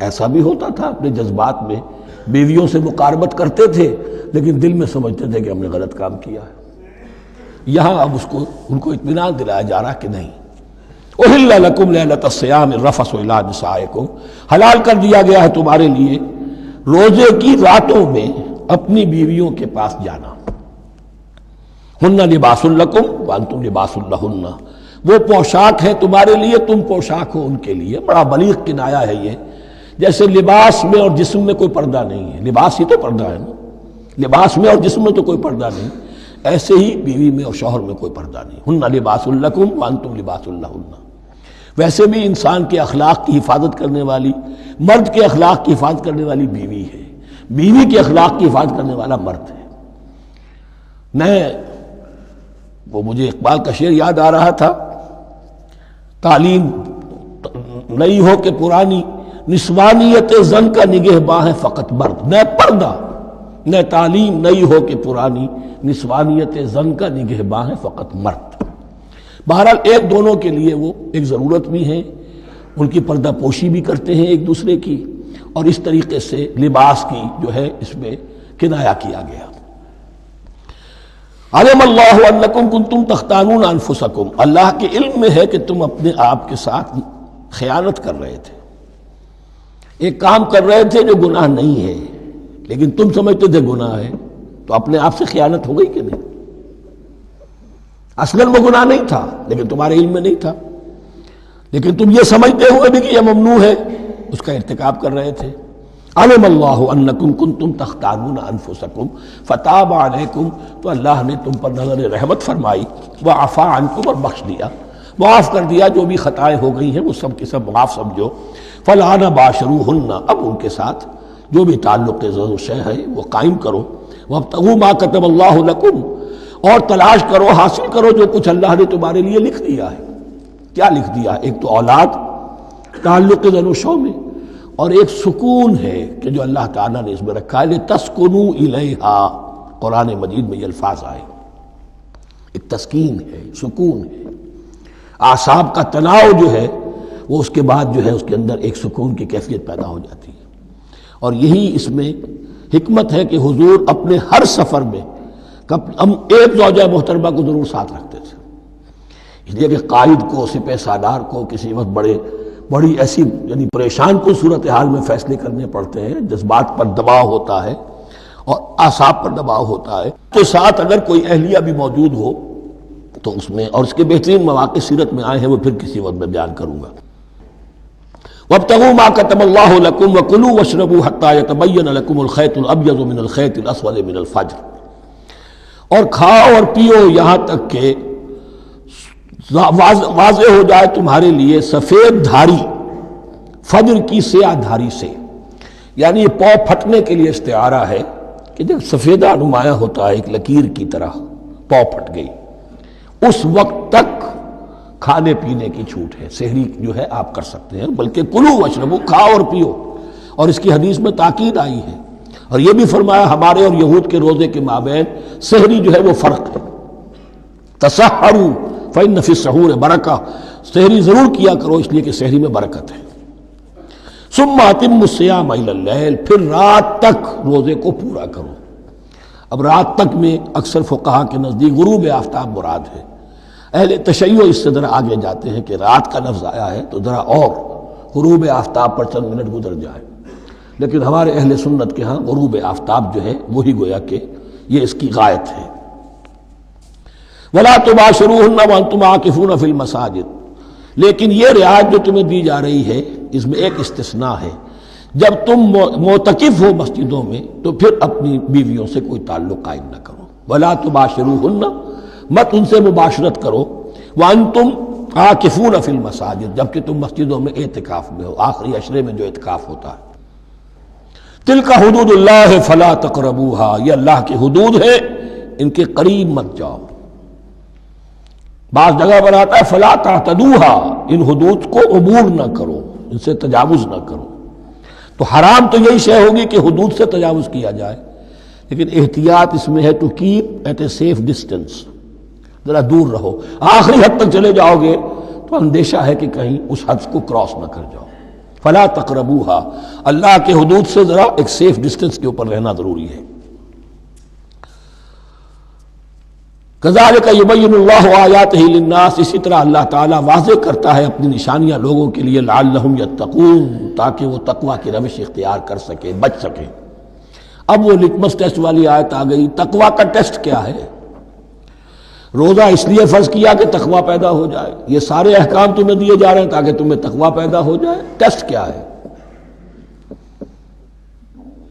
ایسا بھی ہوتا تھا اپنے جذبات میں بیویوں سے مقاربت کرتے تھے، لیکن دل میں سمجھتے تھے کہ ہم نے غلط کام کیا ہے۔ یہاں اب ان کو اطمینان دلایا جا رہا کہ نہیں، احل لکم لیلۃ الصیام الرفث الی نسائکم، حلال کر دیا گیا ہے تمہارے لیے روزے کی راتوں میں اپنی بیویوں کے پاس جانا۔ ہن لباس لکم وانتم لباس لہن، وہ پوشاک ہے تمہارے لیے، تم پوشاک ہو ان کے لیے۔ بڑا بلیغ کنایا ہے یہ، جیسے لباس میں اور جسم میں کوئی پردہ نہیں ہے، لباس ہی تو پردہ ہے نا، لباس میں اور جسم میں تو کوئی پردہ نہیں، ایسے ہی بیوی میں اور شوہر میں کوئی پردہ نہیں۔ ہن لباس لکم وانتم لباس لہن۔ ویسے بھی انسان کے اخلاق کی حفاظت کرنے والی، مرد کے اخلاق کی حفاظت کرنے والی بیوی ہے، بیوی کے اخلاق کی حفاظت کرنے والا مرد ہے۔ وہ مجھے اقبال کا شعر یاد آ رہا تھا، تعلیم نئی ہو کہ پرانی، نسوانیت زن کا نگہباں ہے فقط مرد۔ نہ پردہ نہ تعلیم نئی ہو کہ پرانی، نسوانیت زن کا نگہباں ہے فقط مرد۔ بہرحال ایک دونوں کے لیے وہ ایک ضرورت بھی ہے، ان کی پردہ پوشی بھی کرتے ہیں ایک دوسرے کی، اور اس طریقے سے لباس کی جو ہے اس میں کنایا کیا گیا۔ علم اللہ انکم کنتم تختانون انفسکم، اللہ کے علم میں ہے کہ تم اپنے آپ کے ساتھ خیانت کر رہے تھے، ایک کام کر رہے تھے جو گناہ نہیں ہے، لیکن تم سمجھتے تھے گناہ ہے، تو اپنے آپ سے خیانت ہو گئی کہ نہیں؟ اصلاً وہ گناہ نہیں تھا لیکن تمہارے علم میں نہیں تھا، لیکن تم یہ سمجھتے ہوئے بھی کہ یہ ممنوع ہے اس کا ارتکاب کر رہے تھے۔ علم اللہ انکم کنتم تختانون انفسکم فتاب علیکم، تو اللہ نے تم پر نظر رحمت فرمائی، وعفا عنکم، اور بخش دیا، معاف کر دیا، جو بھی خطائیں ہو گئی ہیں وہ سب کے سب معاف سمجھو۔ فالآن باشروہن، اب ان کے ساتھ جو بھی تعلق زو شے ہے وہ قائم کرو، وابتغوا ما کتب اللہ لکم، اور تلاش کرو، حاصل کرو جو کچھ اللہ نے تمہارے لیے لکھ دیا ہے۔ کیا لکھ دیا؟ ایک تو اولاد تعلق زن و شو میں، اور ایک سکون ہے کہ جو اللہ تعالیٰ نے اس میں رکھا ہے، لِتَسْكُنُوا إِلَيْهَا، قرآن مجید میں یہ الفاظ آئے، ایک تسکین ہے، سکون ہے، اعصاب کا تناؤ جو ہے وہ اس کے بعد جو ہے اس کے اندر ایک سکون کی کیفیت پیدا ہو جاتی ہے۔ اور یہی اس میں حکمت ہے کہ حضور اپنے ہر سفر میں ہم ایک زوجہ محترمہ کو ضرور ساتھ رکھتے تھے، اس لیے کہ قائد کو، سپہ سالار کو کسی وقت بڑی ایسی یعنی پریشان کن صورتحال میں فیصلے کرنے پڑتے ہیں، جذبات پر دباؤ ہوتا ہے اور اعصاب پر دباؤ ہوتا ہے، تو ساتھ اگر کوئی اہلیہ بھی موجود ہو تو اس میں، اور اس کے بہترین مواقع سیرت میں آئے ہیں، وہ پھر کسی وقت میں بیان کروں گا۔ وابتغوا ما كتب الله لكم وكلوا واشربوا حتى يتبين لكم الخيط الابيض من الخيط الاسود من الفجر، اور کھاؤ اور پیو یہاں تک کہ واضح ہو جائے تمہارے لیے سفید دھاری فجر کی سیاہ دھاری سے، یعنی یہ پاؤں پھٹنے کے لیے استعارہ ہے کہ جب سفیدہ نمایاں ہوتا ہے ایک لکیر کی طرح، پاؤں پھٹ گئی، اس وقت تک کھانے پینے کی چھوٹ ہے، سحری جو ہے آپ کر سکتے ہیں، بلکہ کلو واشربو، کھاؤ اور پیو، اور اس کی حدیث میں تاکید آئی ہے، اور یہ بھی فرمایا ہمارے اور یہود کے روزے کے مابین سحری جو ہے وہ فرق ہے، تسحروا فإن فی السحور برکہ، سحری ضرور کیا کرو اس لیے کہ سحری میں برکت ہے۔ ثم اتموا الصیام الی اللیل، پھر رات تک روزے کو پورا کرو۔ اب رات تک میں اکثر فقہا کے نزدیک غروب آفتاب مراد ہے، اہل تشیع اس سے ذرا آگے جاتے ہیں کہ رات کا لفظ آیا ہے تو ذرا اور غروب آفتاب پر چند منٹ گزر جائے، لیکن ہمارے اہل سنت کے ہاں غروب آفتاب جو ہے وہی گویا کہ یہ اس کی غایت ہے۔ وَلَا تُبَاشِرُوهُنَّ وَأَنْتُمْ عَاكِفُونَ فِي الْمَسَاجِدِ، لیکن یہ رعایت جو تمہیں دی جا رہی ہے اس میں ایک استثناء ہے، جب تم معتکف ہو مسجدوں میں تو پھر اپنی بیویوں سے کوئی تعلق قائم نہ کرو۔ وَلَا تُبَاشِرُوهُنَّ، مت ان سے مباشرت کرو، وَأَنْتُمْ عَاكِفُونَ فِي الْمَسَاجِدِ، جبکہ تم مسجدوں میں اعتکاف میں ہو، آخری عشرے میں جو اعتکاف ہوتا ہے۔ تِلْكَ حُدُودُ اللَّهِ فَلَا تَقْرَبُوهَا، یہ اللہ کی حدود ہے، ان کے قریب مت جاؤ۔ بعض جگہ پر آتا ہے فَلَا تَعْتَدُوهَا، ان حدود کو عبور نہ کرو، ان سے تجاوز نہ کرو۔ تو حرام تو یہی شے ہوگی کہ حدود سے تجاوز کیا جائے، لیکن احتیاط اس میں ہے to keep at a safe distance, ذرا دور رہو۔ آخری حد تک چلے جاؤ گے تو اندیشہ ہے کہ کہیں اس حد کو کراس نہ کر جاؤ۔ فلا تقربوها، اللہ کے حدود سے ذرا ایک سیف ڈسٹینس کے اوپر رہنا ضروری ہے۔ کذالک یبین اللہ آیاتہ للناس، اسی طرح اللہ تعالیٰ واضح کرتا ہے اپنی نشانیاں لوگوں کے لیے، لعلہم یتقون، تاکہ وہ تقوی کی روش اختیار کر سکے، بچ سکے۔ اب وہ لٹمس ٹیسٹ والی آیت آ گئی، تقوی کا ٹیسٹ کیا ہے؟ روزہ اس لیے فرض کیا کہ تقوی پیدا ہو جائے، یہ سارے احکام تمہیں دیے جا رہے ہیں تاکہ تمہیں تقوی پیدا ہو جائے۔ ٹیسٹ کیا ہے؟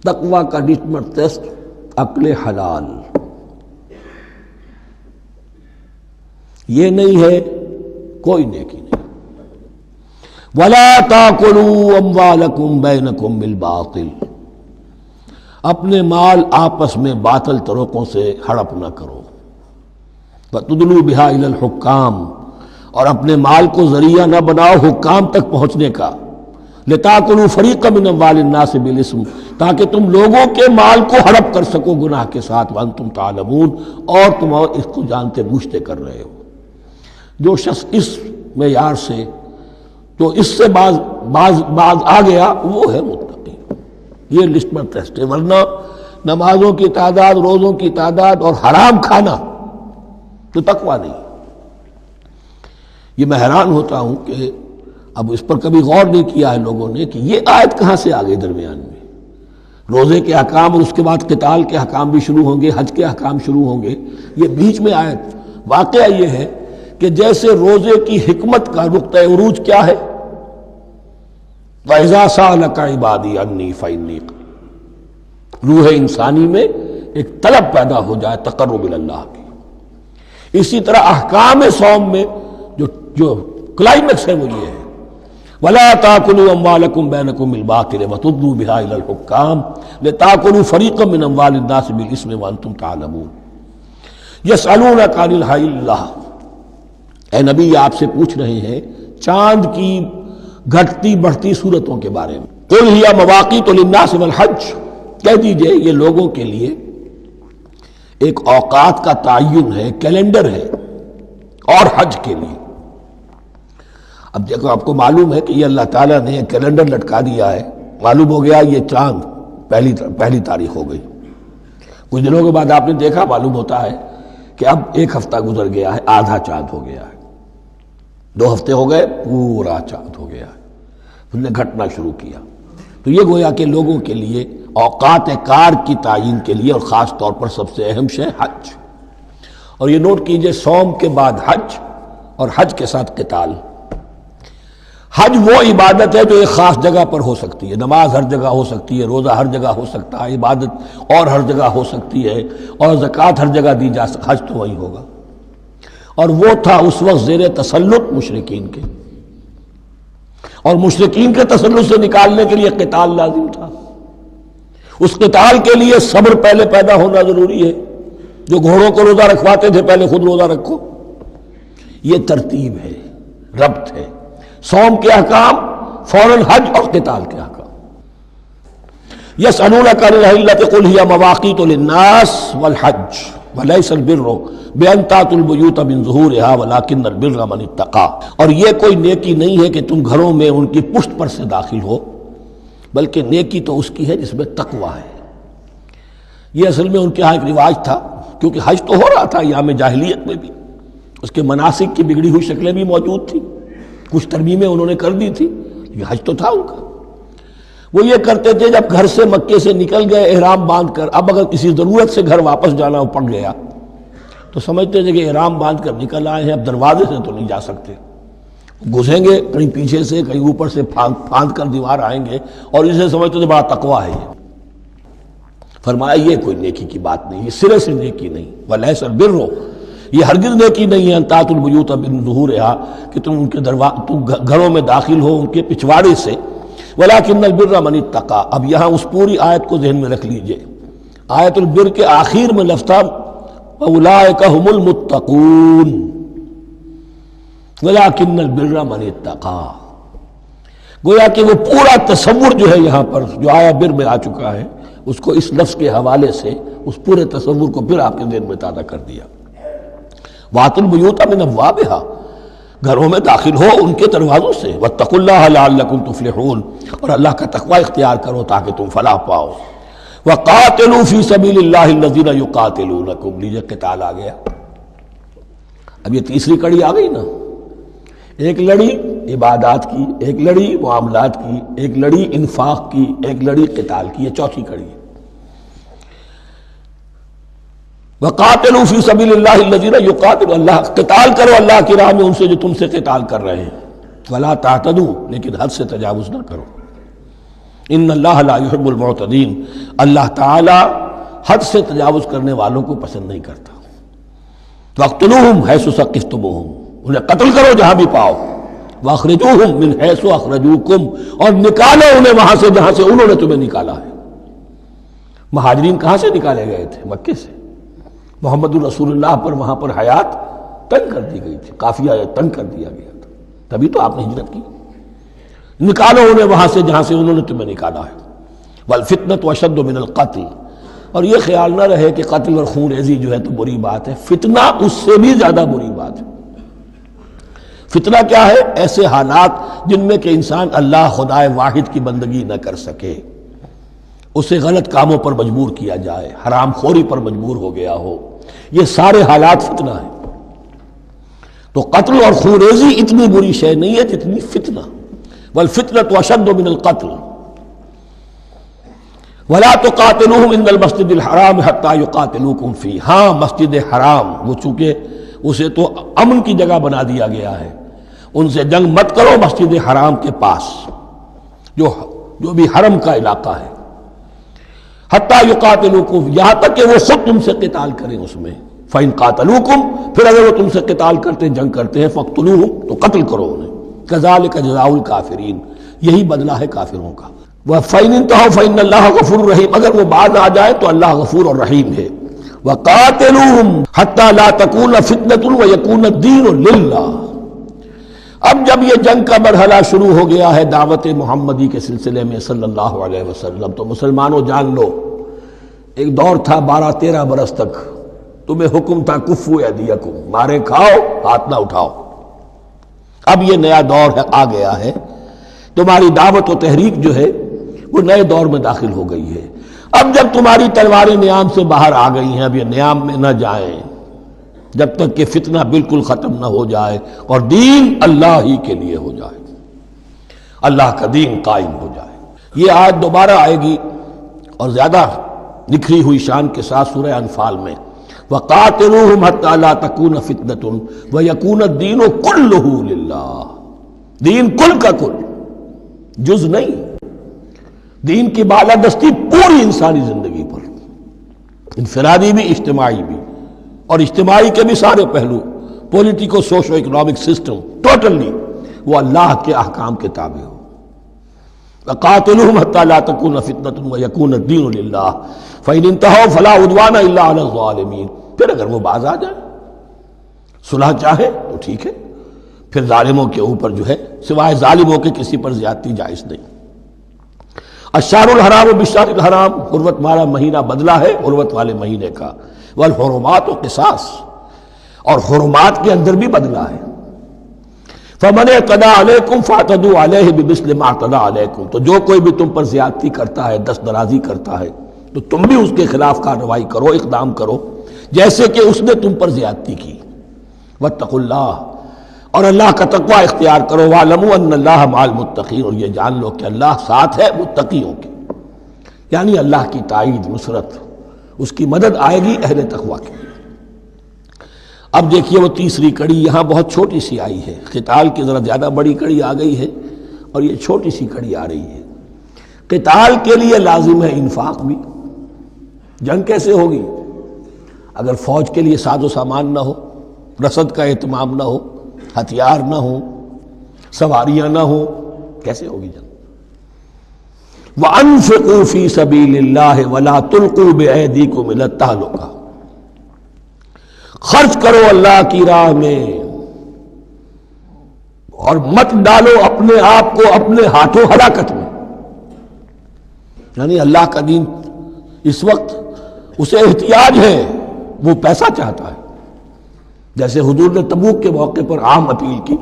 تقوی کا لٹمس ٹیسٹ عقل حلال، یہ نہیں ہے کوئی نیکی نہیں۔ وَلَا تَأْكُلُوا أَمْوَالَكُمْ بَيْنَكُمْ بِالْبَاطِلِ، اپنے مال آپس میں باطل طریقوں سے ہڑپ نہ کرو۔ وَتُدْلُوا بِهَا إِلَى الْحُكَّامِ، اور اپنے مال کو ذریعہ نہ بناؤ حکام تک پہنچنے کا، لِتَأْكُلُوا فَرِيقًا مِنْ أَمْوَالِ النَّاسِ بِالْإِثْمِ، تاکہ تم لوگوں کے مال کو ہڑپ کر سکو گناہ کے ساتھ، وَأَنْتُمْ تَعْلَمُونَ، اور تم اس کو جانتے بوجھتے کر رہے ہو۔ جو شخص اس معیار سے تو اس سے باز آ گیا وہ ہے متقی، یہ لسٹ میں ٹیسٹ ہے۔ ورنہ نمازوں کی تعداد، روزوں کی تعداد اور حرام کھانا تو تقویٰ نہیں۔ یہ میں حیران ہوتا ہوں کہ اب اس پر کبھی غور نہیں کیا ہے لوگوں نے کہ یہ آیت کہاں سے آ گئی درمیان میں۔ روزے کے احکام اور اس کے بعد قتال کے احکام بھی شروع ہوں گے، حج کے احکام شروع ہوں گے، یہ بیچ میں آیت۔ واقعہ یہ ہے کہ جیسے روزے کی حکمت کا نقطہ عروج کیا ہے، وَإِذَا سَأَلَكَ عِبَادِي عَنِّي فَإِنِّي قَرِيبٌ، روح انسانی میں ایک طلب پیدا ہو جائے تقرب اللہ کی۔ اسی طرح احکام صوم میں جو کلائمیکس ہے وہ یہ ہے، وَلَا تَأْكُلُوا أَمْوَالَكُمْ بَيْنَكُمْ بِالْبَاطِلِ وَتُدْلُوا بِهَا إِلَى الْحُكَّامِ لِتَأْكُلُوا فَرِيقًا مِنْ أَمْوَالِ النَّاسِ بِالْإِثْمِ وَأَنْتُمْ تَعْلَمُونَ۔ يَسْأَلُونَكَ عَنِ الْأَهِلَّةِ، اے نبی آپ سے پوچھ رہے ہیں چاند کی گھٹتی بڑھتی صورتوں کے بارے میں۔ قُلْ هِيَ مَوَاقِيتُ لِلنَّاسِ وَالْحَجِّ، کہہ دیجئے یہ لوگوں کے لیے ایک اوقات کا تعین ہے، کیلنڈر ہے، اور حج کے لیے۔ اب دیکھو آپ کو معلوم ہے کہ یہ اللہ تعالیٰ نے ایک کیلنڈر لٹکا دیا ہے، معلوم ہو گیا یہ چاند پہلی تاریخ ہو گئی، کچھ دنوں کے بعد آپ نے دیکھا معلوم ہوتا ہے کہ اب ایک ہفتہ گزر گیا ہے، آدھا چاند ہو گیا ہے، 2 ہفتے ہو گئے، پورا چاند ہو گیا ہے، پھر نے گھٹنا شروع کیا۔ تو یہ گویا کہ لوگوں کے لیے اوقات کار کی تعین کے لیے، اور خاص طور پر سب سے اہم شے حج۔ اور یہ نوٹ کیجئے، صوم کے بعد حج اور حج کے ساتھ قتال۔ حج وہ عبادت ہے جو ایک خاص جگہ پر ہو سکتی ہے، نماز ہر جگہ ہو سکتی ہے، روزہ ہر جگہ ہو سکتا ہے، عبادت اور ہر جگہ ہو سکتی ہے، اور زکوٰۃ ہر جگہ دی جا سکتی، حج تو وہی ہوگا۔ اور وہ تھا اس وقت زیر تسلط مشرکین کے، اور مشرکین کے تسلط سے نکالنے کے لیے قتال لازم تھا۔ اس قتال کے لیے صبر پہلے پیدا ہونا ضروری ہے۔ جو گھوڑوں کو روزہ رکھواتے تھے پہلے خود روزہ رکھو، یہ ترتیب ہے، ربط ہے۔ صوم کے احکام فوراً حج اور قتال کے احکام۔ یسألونک عن الأہلة قل هی مواقیت للناس والحج ولیس البر بأن تأتوا البیوت من ظہورها ولکن البر من اتقی۔ اور یہ کوئی نیکی نہیں ہے کہ تم گھروں میں ان کی پشت پر سے داخل ہو، بلکہ نیکی تو اس کی ہے جس میں تقوی ہے۔ یہ اصل میں ان کے ہاں ایک رواج تھا، کیونکہ حج تو ہو رہا تھا ایام جاہلیت میں بھی، اس کے مناسک کی بگڑی ہوئی شکلیں بھی موجود تھیں، کچھ ترمیمیں انہوں نے کر دی تھی، یہ حج تو تھا ان کا۔ وہ یہ کرتے تھے جب گھر سے مکے سے نکل گئے احرام باندھ کر، اب اگر کسی ضرورت سے گھر واپس جانا پڑ گیا تو سمجھتے تھے کہ احرام باندھ کر نکل آئے ہیں، اب دروازے سے تو نہیں جا سکتے، گھسیں گے کہیں پیچھے سے کہیں اوپر سے پھاند کر دیوار آئیں گے، اور اسے سمجھتے تھے بڑا تقویٰ ہے۔ یہ فرمایا یہ کوئی نیکی کی بات نہیں، یہ سرے سے نیکی نہیں۔ ولیس البر، یہ ہرگز نیکی نہیں ہے ان تأتوا البیوت من ظہورها کہ تم ان کے گھروں میں داخل ہو ان کے پچھواڑے سے، ولکن البر من اتقی۔ اب یہاں اس پوری آیت کو ذہن میں رکھ لیجئے، آیت البر کے آخر میں لفظ تھا اولئک هم المتقون ولکن البر من اتقی۔ گویا کہ وہ پورا تصور جو ہے یہاں پر جو آیا بر میں آ چکا ہے، اس کو اس لفظ کے حوالے سے اس پورے تصور کو پھر آپ کے ذہن میں تازہ کر دیا۔ وَأْتُوا الْبُيُوتَ مِنْ أَبْوَابِهَا، گھروں میں داخل ہو ان کے دروازوں سے، وَاتَّقُوا اللَّهَ لَعَلَّكُمْ تُفْلِحُونَ، اور اللہ کا تقوی اختیار کرو تاکہ تم فلاح پاؤ۔ وَقَاتِلُوا فِي سَبِيلِ اللَّهِ الَّذِينَ يُقَاتِلُونَكُمْ، لیجئے قتال آ گیا۔ اب یہ تیسری کڑی آ گئی نا، ایک لڑی عبادات کی، ایک لڑی معاملات کی، ایک لڑی انفاق کی، ایک لڑی قتال کی، یہ چوتھی کڑی ہے۔ وَقَاتِلُوا فِي سَبِيلِ اللَّهِ الَّذِينَ يُقَاتِلُونَ، اللہ قتال کرو اللہ کی راہ میں ان سے جو تم سے قتال کر رہے ہیں۔ وَلَا تَعْتَدُوا، لیکن حد سے تجاوز نہ کرو۔ إِنَّ اللَّهَ لَا يُحِبُّ الْمُعْتَدِينَ، اللہ تعالی حد سے تجاوز کرنے والوں کو پسند نہیں کرتا۔ وَاقْتُلُوهُمْ حَيْثُ ثَقِفْتُمُوهُمْ، انہیں قتل کرو جہاں بھی پاؤ۔ وَأَخْرِجُوهُمْ مِنْ حَيْثُ أَخْرَجُوكُمْ، اور نکالو انہیں وہاں سے جہاں سے انہوں نے تمہیں نکالا ہے۔ مہاجرین کہاں سے نکالے گئے تھے؟ مکے سے۔ محمد الرسول اللہ پر وہاں پر حیات تنگ کر دی گئی تھی، قافیہ تنگ کر دیا گیا تھا، تبھی تو آپ نے ہجرت کی۔ نکالو انہیں وہاں سے جہاں سے انہوں نے تمہیں نکالا ہے۔ والفتنة اشد من القتل، اور یہ خیال نہ رہے کہ قتل اور خون ریزی جو ہے تو بری بات ہے، فتنہ اس سے بھی زیادہ بری بات ہے۔ فتنہ کیا ہے؟ ایسے حالات جن میں کہ انسان اللہ خدائے واحد کی بندگی نہ کر سکے، اسے غلط کاموں پر مجبور کیا جائے، حرام خوری پر مجبور ہو گیا ہو، یہ سارے حالات فتنہ ہیں۔ تو قتل اور خون ریزی اتنی بری شے نہیں ہے جتنی فتنہ۔ والفتنة اشد من القتل ولا تقاتلوهم عند المسجد الحرام حتى يقاتلوكم فيه، ہاں مسجد حرام وہ چونکہ اسے تو امن کی جگہ بنا دیا گیا ہے، ان سے جنگ مت کرو مسجد حرام کے پاس جو بھی حرم کا علاقہ ہے، حتیٰ یقاتلوکم، یہاں تک کہ وہ خود تم سے قتال کریں اس میں۔ فَإِن قَاتَلُوكُمْ، پھر اگر وہ تم سے قتال کرتے ہیں، جنگ کرتے ہیں، فَاقْتُلُوهُمْ، تو قتل کرو انہیں۔ كَذَلِكَ جَزَاءُ الْكَافِرِينَ، یہی بدلہ ہے کافروں کا۔ وَفَإِنِ انتهوا فَإِنَّ اللَّهَ غَفُورٌ رَحِيمٌ، اگر وہ باز آ جائے تو اللہ غفور اور رحیم ہے۔ وَقَاتِلُوهُمْ حَتَّى لَا تَكُونَ فِتْنَةٌ وَيَكُونَ الدِّينُ لِلَّهِ۔ اب جب یہ جنگ کا مرحلہ شروع ہو گیا ہے دعوت محمدی کے سلسلے میں صلی اللہ علیہ وسلم، تو مسلمانوں جان لو ایک دور تھا 12-13 برس تک تمہیں حکم تھا کفو ایدیکم، مارے کھاؤ ہاتھ نہ اٹھاؤ۔ اب یہ نیا دور آ گیا ہے، تمہاری دعوت و تحریک جو ہے وہ نئے دور میں داخل ہو گئی ہے۔ اب جب تمہاری تلواریں نیام سے باہر آ گئی ہیں، اب یہ نیام میں نہ جائیں جب تک کہ فتنہ بالکل ختم نہ ہو جائے اور دین اللہ ہی کے لیے ہو جائے، اللہ کا دین قائم ہو جائے۔ یہ آیت دوبارہ آئے گی اور زیادہ نکھری ہوئی شان کے ساتھ سورہ انفال میں، وَقَاتِلُوهُمْ حَتَّى لَا تَكُونَ فِتْنَةٌ وَيَكُونَ الدِّينُ كُلُّهُ لِلَّهِ، دین کل کا کل، جز نہیں. دین کی بالادستی پوری انسانی زندگی پر، انفرادی بھی اجتماعی بھی، اور اجتماعی کے بھی سارے پہلو، politico socio economic system totally وہ اللہ کے احکام کے تابع ہو. وَقَاتِلُوهُمْ حَتَّى لَا تَكُونَ فِتْنَةٌ وَيَكُونَ الدِّينُ لِلَّهِ فَإِنِ انْتَهَوْا فَلَا عُدْوَانَ إِلَّا عَلَى الظَّالِمِينَ. پھر اگر وہ باز آ جائے، صلح چاہے تو ٹھیک ہے، پھر ظالموں کے اوپر جو ہے سوائے ظالموں کے کسی پر زیادتی جائز نہیں. الشہر الحرام بالشہر الحرام، حرمت والا مہینہ بدلہ ہے حرمت والے مہینے کا. والحرمات قصاص، اور حرمات کے اندر بھی بدلہ ہے. فمن اعتدى علیکم فاعتدوا علیہ بمثل ما اعتدى علیکم، تو جو کوئی بھی تم پر زیادتی کرتا ہے، دست درازی کرتا ہے، تو تم بھی اس کے خلاف کارروائی کرو، اقدام کرو جیسے کہ اس نے تم پر زیادتی کی. واتقوا اللہ، اور اللہ کا تقوی اختیار کرو. واعلموا ان اللہ مع المتقین، اور یہ جان لو کہ اللہ ساتھ ہے متقیوں کے، یعنی اللہ کی تائید، نصرت، اس کی مدد آئے گی اہل تقوی کے. اب دیکھیے وہ تیسری کڑی یہاں بہت چھوٹی سی آئی ہے، قتال کی ذرا زیادہ بڑی کڑی آ گئی ہے اور یہ چھوٹی سی کڑی آ رہی ہے. قتال کے لیے لازم ہے انفاق بھی. جنگ کیسے ہوگی اگر فوج کے لیے ساز و سامان نہ ہو، رسد کا اہتمام نہ ہو، ہتھیار نہ ہو، سواریاں نہ ہو، کیسے ہوگی جنگ؟ وَأَنفِقُوا فِي سَبِيلِ اللَّهِ وَلَا تُلْقُوا بِأَيْدِيكُمْ إِلَى التَّهْلُكَةِ، خرچ کرو اللہ کی راہ میں اور مت ڈالو اپنے آپ کو اپنے ہاتھوں ہلاکت میں. یعنی اللہ کا دین اس وقت اسے احتیاج ہے، وہ پیسہ چاہتا ہے. جیسے حضور نے تبوک کے موقع پر عام اپیل کی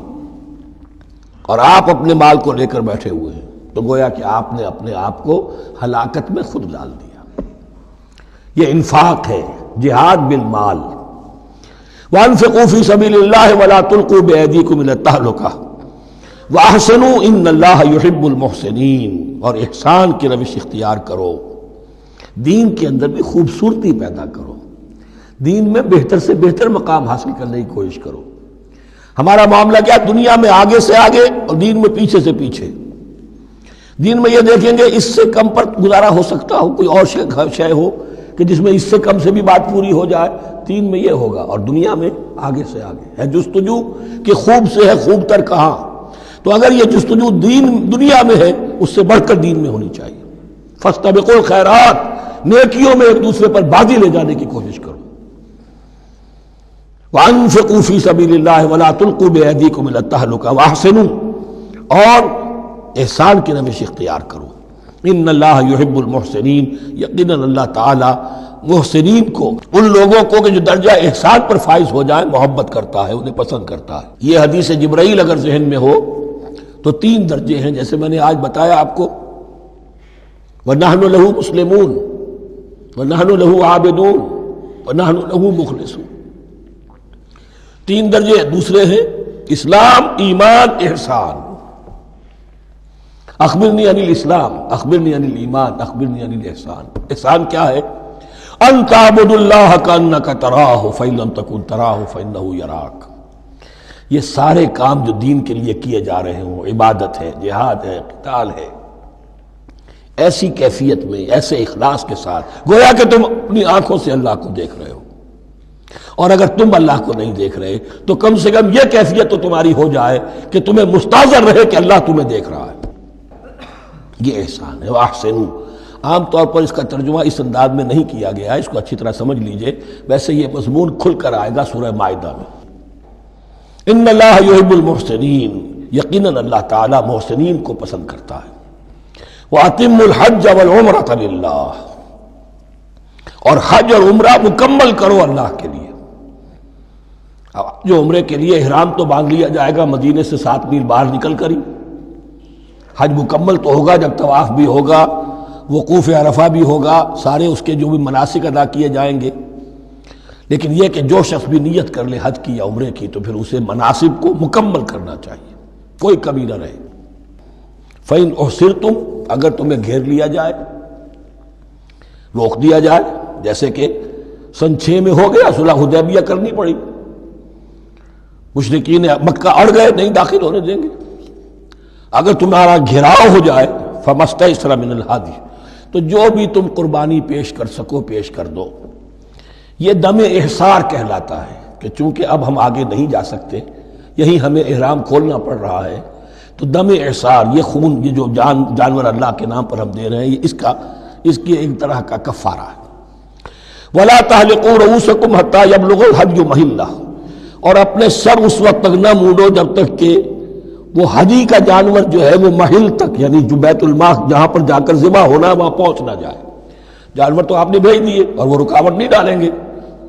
اور آپ اپنے مال کو لے کر بیٹھے ہوئے ہیں، تو گویا کہ آپ نے اپنے آپ کو ہلاکت میں خود ڈال دیا. یہ انفاق ہے، جہاد بالمال. وَأَنفِقُوا فِي سَبِيلِ اللَّهِ وَلَا تُلْقُوا بِأَيْدِيكُمْ إِلَى التَّهْلُكَةِ وَأَحْسِنُوا إِنَّ اللَّهَ يُحِبُّ الْمُحْسِنِينَ، اور احسان کی روش اختیار کرو. دین کے اندر بھی خوبصورتی پیدا کرو، دین میں بہتر سے بہتر مقام حاصل کرنے کی کوشش کرو. ہمارا معاملہ کیا، دنیا میں آگے سے آگے اور دین میں پیچھے سے پیچھے. دین میں یہ دیکھیں گے اس سے کم پر گزارا ہو سکتا ہو، کوئی اور شے ہو کہ جس میں اس سے کم سے بھی بات پوری ہو جائے، دین میں یہ ہوگا. اور دنیا میں آگے سے آگے ہے جستجو کہ خوب سے ہے خوب تر کہاں. تو اگر یہ جستجو دنیا میں ہے، اس سے بڑھ کر دین میں ہونی چاہیے. فاستبقوا الخیرات، نیکیوں میں ایک دوسرے پر بازی لے جانے کی کوشش کرو. وَأَنفِقُوا فِي سَبِيلِ اللَّهِ وَلَا تُلْقُوا بِأَيْدِيكُمْ إِلَى التَّهْلُكَةِ وَأَحْسِنُوا، اور احسان کی روش اختیار کرو. ان اللہ یحب المحسنین، یقیناً اللہ تعالی محسنین کو، ان لوگوں کو کہ جو درجہ احسان پر فائز ہو جائے، محبت کرتا ہے، انہیں پسند کرتا ہے. یہ حدیث جبرائیل اگر ذہن میں ہو تو 3 درجے ہیں، جیسے میں نے آج بتایا آپ کو. وَنَحْنُ لَهُ مُسْلِمُونَ وَنَحْنُ لَهُ عَابِدُونَ وَنَحْنُ لَهُ مُخْلِصُونَ. 3 درجے دوسرے ہیں، اسلام، ایمان، احسان. اخبرنی عن الاسلام، اخبرنی عن الایمان، اخبرنی عن الاحسان. احسان کیا ہے؟ ان تعبد اللہ کانک تراہ فإن لم تکن تراہ فإنہ یراک. یہ سارے کام جو دین کے لیے کیے جا رہے ہوں، عبادت ہے، جہاد ہے، قتال ہے، ایسی کیفیت میں، ایسے اخلاص کے ساتھ، گویا کہ تم اپنی آنکھوں سے اللہ کو دیکھ رہے ہو. اور اگر تم اللہ کو نہیں دیکھ رہے تو کم سے کم یہ کیفیت تو تمہاری ہو جائے کہ تمہیں مستحضر رہے کہ اللہ تمہیں دیکھ رہا ہے. یہ احسان ہے. وَأَحْسِنُوا، عام طور پر اس کا ترجمہ اس انداز میں نہیں کیا گیا ہے، اس کو اچھی طرح سمجھ لیجئے. ویسے یہ مضمون کھل کر آئے گا سورہ مائدہ میں. ان اللہ یحب المحسنین، یقیناً اللہ تعالیٰ محسنین کو پسند کرتا ہے. وَأَتِمُّوا الْحَجَّ وَالْعُمْرَةَ لِلَّهِ، اور حج اور عمرہ مکمل کرو اللہ کے لیے. جو عمرے کے لیے احرام تو باندھ لیا جائے گا مدینے سے 7 میل باہر نکل کر ہی. حج مکمل تو ہوگا جب طواف بھی ہوگا، وقوف عرفہ بھی ہوگا، سارے اس کے جو بھی مناسک ادا کیے جائیں گے. لیکن یہ کہ جو شخص بھی نیت کر لے حج کی یا عمرے کی تو پھر اسے مناسب کو مکمل کرنا چاہیے، کوئی کمی نہ رہے. فَإِنْ أُحْصِرْتُمْ، اگر تمہیں گھیر لیا جائے، روک دیا جائے، جیسے کہ سن 6 میں ہو گیا، صلح حدیبیہ کرنی پڑی، مشرکین مکہ اڑ گئے، نہیں داخل ہونے دیں گے. اگر تمہارا گھراؤ ہو جائے فمستیسر من الہدی، تو جو بھی تم قربانی پیش کر سکو پیش کر دو۔ یہ دم احصار کہلاتا ہے کہ چونکہ اب ہم آگے نہیں جا سکتے، یہی ہمیں احرام کھولنا پڑ رہا ہے، تو دم احصار، یہ خون، یہ جو جانور اللہ کے نام پر ہم دے رہے ہیں، یہ اس کی ایک طرح کا کفارہ ہے۔ وَلَا تَحْلِقُوا رُؤُوسَكُمْ حَتَّى يَبْلُغَ الْهَدْيُ مَحِلَّهُ، اور اپنے سر اس وقت تک نہ مونڈو جب تک کہ وہ ہدی کا جانور جو ہے وہ محل تک، یعنی جو بیت الماء جہاں پر جا کر ذبح ہونا ہے وہاں پہنچ نہ جائے۔ جانور تو آپ نے بھیج دیے اور وہ رکاوٹ نہیں ڈالیں گے،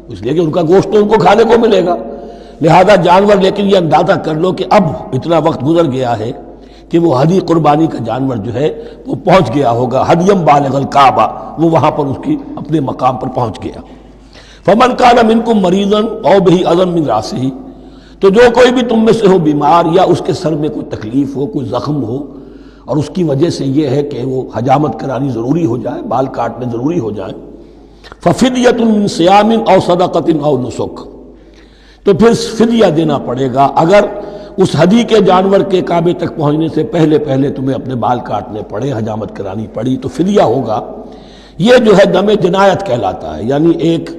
اس لیے کہ ان کا گوشت تو ان کو کھانے کو ملے گا، لہذا جانور، لیکن یہ اندازہ کر لو کہ اب اتنا وقت گزر گیا ہے کہ وہ ہدی قربانی کا جانور جو ہے وہ پہنچ گیا ہوگا، ہدیم بالغ الکعبہ، وہ وہاں پر اس کی اپنے مقام پر پہنچ گیا۔ فمن کان منکم مریضا او بہ اذی من راسہ، تو جو کوئی بھی تم میں سے ہو بیمار یا اس کے سر میں کوئی تکلیف ہو، کوئی زخم ہو، اور اس کی وجہ سے یہ ہے کہ وہ حجامت کرانی ضروری ہو جائے، بال کاٹنے ضروری ہو جائے، ففدیۃ من صیام او صدقۃ او نسک، تو پھر فدیہ دینا پڑے گا۔ اگر اس ہدی کے جانور کے کعبے تک پہنچنے سے پہلے تمہیں اپنے بال کاٹنے پڑے، حجامت کرانی پڑی، تو فدیہ ہوگا۔ یہ جو ہے دم جنایت کہلاتا ہے، یعنی ایک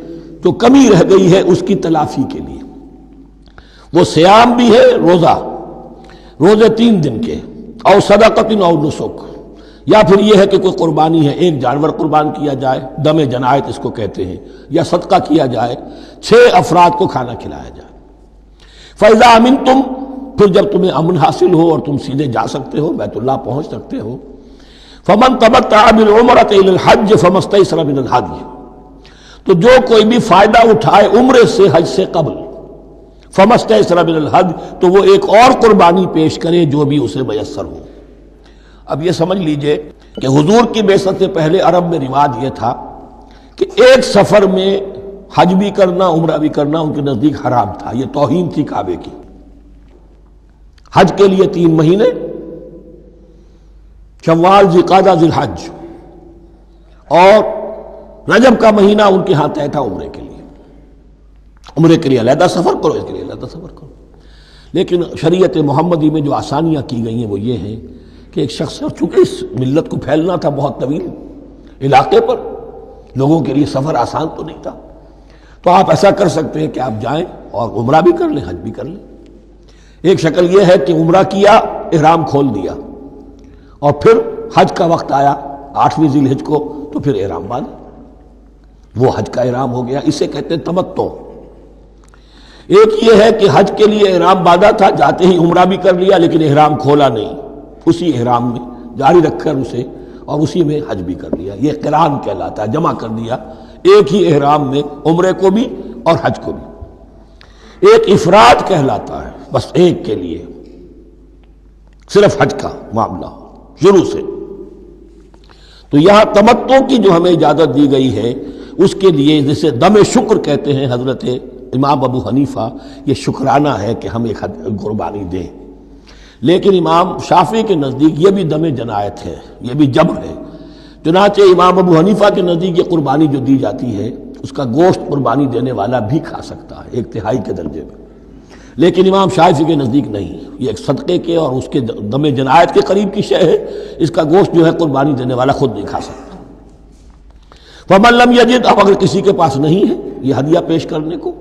جو کمی رہ گئی ہے اس کی تلافی کے لیے۔ وہ سیام بھی ہے، روزے 3 دن کے، او صدقۃ او نسک، یا پھر یہ ہے کہ کوئی قربانی ہے، ایک جانور قربان کیا جائے، دم جنایت اس کو کہتے ہیں، یا صدقہ کیا جائے، 6 افراد کو کھانا کھلایا جائے۔ فَإِذَا أَمِنْتُمْ، پھر جب تمہیں امن حاصل ہو اور تم سیدھے جا سکتے ہو، بیت اللہ پہنچ سکتے ہو، فَمَنْ تَمَتَّعَ بِالْعُمْرَةِ إِلَى الْحَجِّ فَمَا اسْتَيْسَرَ مِنَ الْهَدْيِ، تو جو کوئی بھی فائدہ اٹھائے عمرے سے حج سے قبل، فَمَا اسْتَيْسَرَ مِنَ الْهَدْيِ، تو وہ ایک اور قربانی پیش کرے جو بھی اسے میسر ہو۔ اب یہ سمجھ لیجئے کہ حضور کی بعثت سے پہلے عرب میں رواج یہ تھا کہ ایک سفر میں حج بھی کرنا، عمرہ بھی کرنا ان کے نزدیک حرام تھا، یہ توہین تھی کعبے کی۔ حج کے لیے 3 مہینے، شوال، ذوالقعدہ، ذی الحج، اور رجب کا مہینہ ان کے ہاں طے تھا عمرے کے لیے۔ عمرے کے لیے علیحدہ سفر کرو، اس کے لیے علیحدہ سفر کرو۔ لیکن شریعت محمدی میں جو آسانیاں کی گئی ہیں وہ یہ ہیں کہ ایک شخص، چونکہ اس ملت کو پھیلنا تھا بہت طویل علاقے پر، لوگوں کے لیے سفر آسان تو نہیں تھا، تو آپ ایسا کر سکتے ہیں کہ آپ جائیں اور عمرہ بھی کر لیں، حج بھی کر لیں۔ ایک شکل یہ ہے کہ عمرہ کیا، احرام کھول دیا، اور پھر حج کا وقت آیا 8ویں ذی الحج کو، تو پھر احرام باندھا، وہ حج کا احرام ہو گیا، اسے کہتے ہیں تمتع۔ ایک یہ ہے کہ حج کے لیے احرام باندھا تھا، جاتے ہی عمرہ بھی کر لیا لیکن احرام کھولا نہیں، اسی احرام میں جاری رکھ کر اسے، اور اسی میں حج بھی کر لیا، یہ قران کہلاتا ہے، جمع کر دیا ایک ہی احرام میں عمرے کو بھی اور حج کو بھی۔ ایک افراد کہلاتا ہے، بس ایک کے لیے صرف حج کا معاملہ شروع سے۔ تو یہاں تمتع کی جو ہمیں اجازت دی گئی ہے اس کے لیے، جسے دم شکر کہتے ہیں حضرت امام ابو حنیفہ، یہ شکرانہ ہے کہ ہم ایک قربانی دیں۔ لیکن امام شافعی کے نزدیک یہ بھی دم جنایت ہے، یہ بھی جبر ہے، چنانچہ امام ابو حنیفہ کے نزدیک یہ قربانی جو دی جاتی ہے اس کا گوشت قربانی دینے والا بھی کھا سکتا ہے 1/3 کے درجے میں، لیکن امام شافعی کے نزدیک نہیں، یہ ایک صدقے کے اور اس کے دم جنایت کے قریب کی شے ہے، اس کا گوشت جو ہے قربانی دینے والا خود نہیں کھا سکتا۔ فمن لم یجد، اب اگر کسی کے پاس نہیں ہے یہ ہدیہ پیش کرنے کو،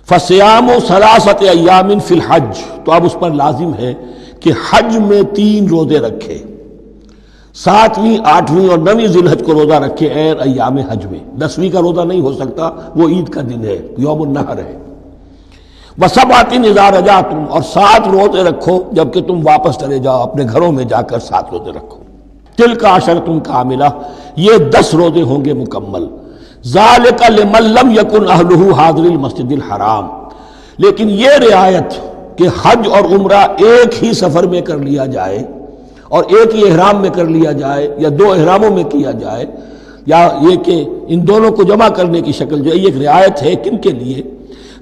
فصیام 3 ایام فی الحج، تو اب اس پر لازم ہے کہ حج میں 3 روزے رکھے، 7ویں، 8ویں اور 9ویں ذی الحج کو روزہ رکھے غیر ایام حج میں۔ 10ویں کا روزہ نہیں ہو سکتا، وہ عید کا دن ہے، یوم النحر ہے۔ وَسَبْعَةٍ إِذَا رَجَعْتُمْ، اور 7 روزے رکھو جبکہ تم واپس چلے جاؤ، اپنے گھروں میں جا کر 7 روزے رکھو۔ تِلْكَ عَشَرَةٌ كَامِلَةٌ، یہ 10 روزے ہوں گے مکمل۔ ذَلِكَ لِمَن لَّمْ يَكُنْ أَهْلُهُ حَاضِرِ الْمَسْجِدِ الْحَرَامِ، لیکن یہ رعایت کہ حج اور عمرہ ایک ہی سفر میں کر لیا جائے اور ایک ہی احرام میں کر لیا جائے، یا 2 احراموں میں کیا جائے، یا یہ کہ ان دونوں کو جمع کرنے کی شکل جو ہے، یہ ایک رعایت ہے کن کے لیے؟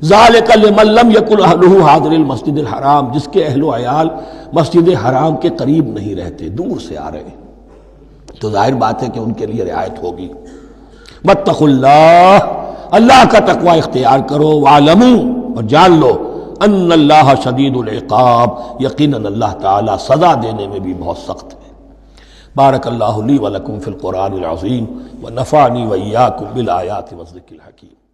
ذَلِكَ لِمَن لَّمْ يَكُنْ أَهْلُهُ حَاضِرِ الْمَسْجِدِ الْحَرَامِ، جس کے اہل و عیال مسجد حرام کے قریب نہیں رہتے، دور سے آ رہے ہیں، تو ظاہر بات ہے کہ ان کے لیے رعایت ہوگی۔ وَاتَّقُوا اللَّهَ، اللہ کا تقوی اختیار کرو، وَاعْلَمُوا، اور جان لو، ان اللہ شدید العقاب، یقیناً اللہ تعالیٰ سزا دینے میں بھی بہت سخت ہے۔ بارک اللہ لی ولکم فی القرآن العظیم ونفعنی وإیاکم بالآیات والذکر الحکیم۔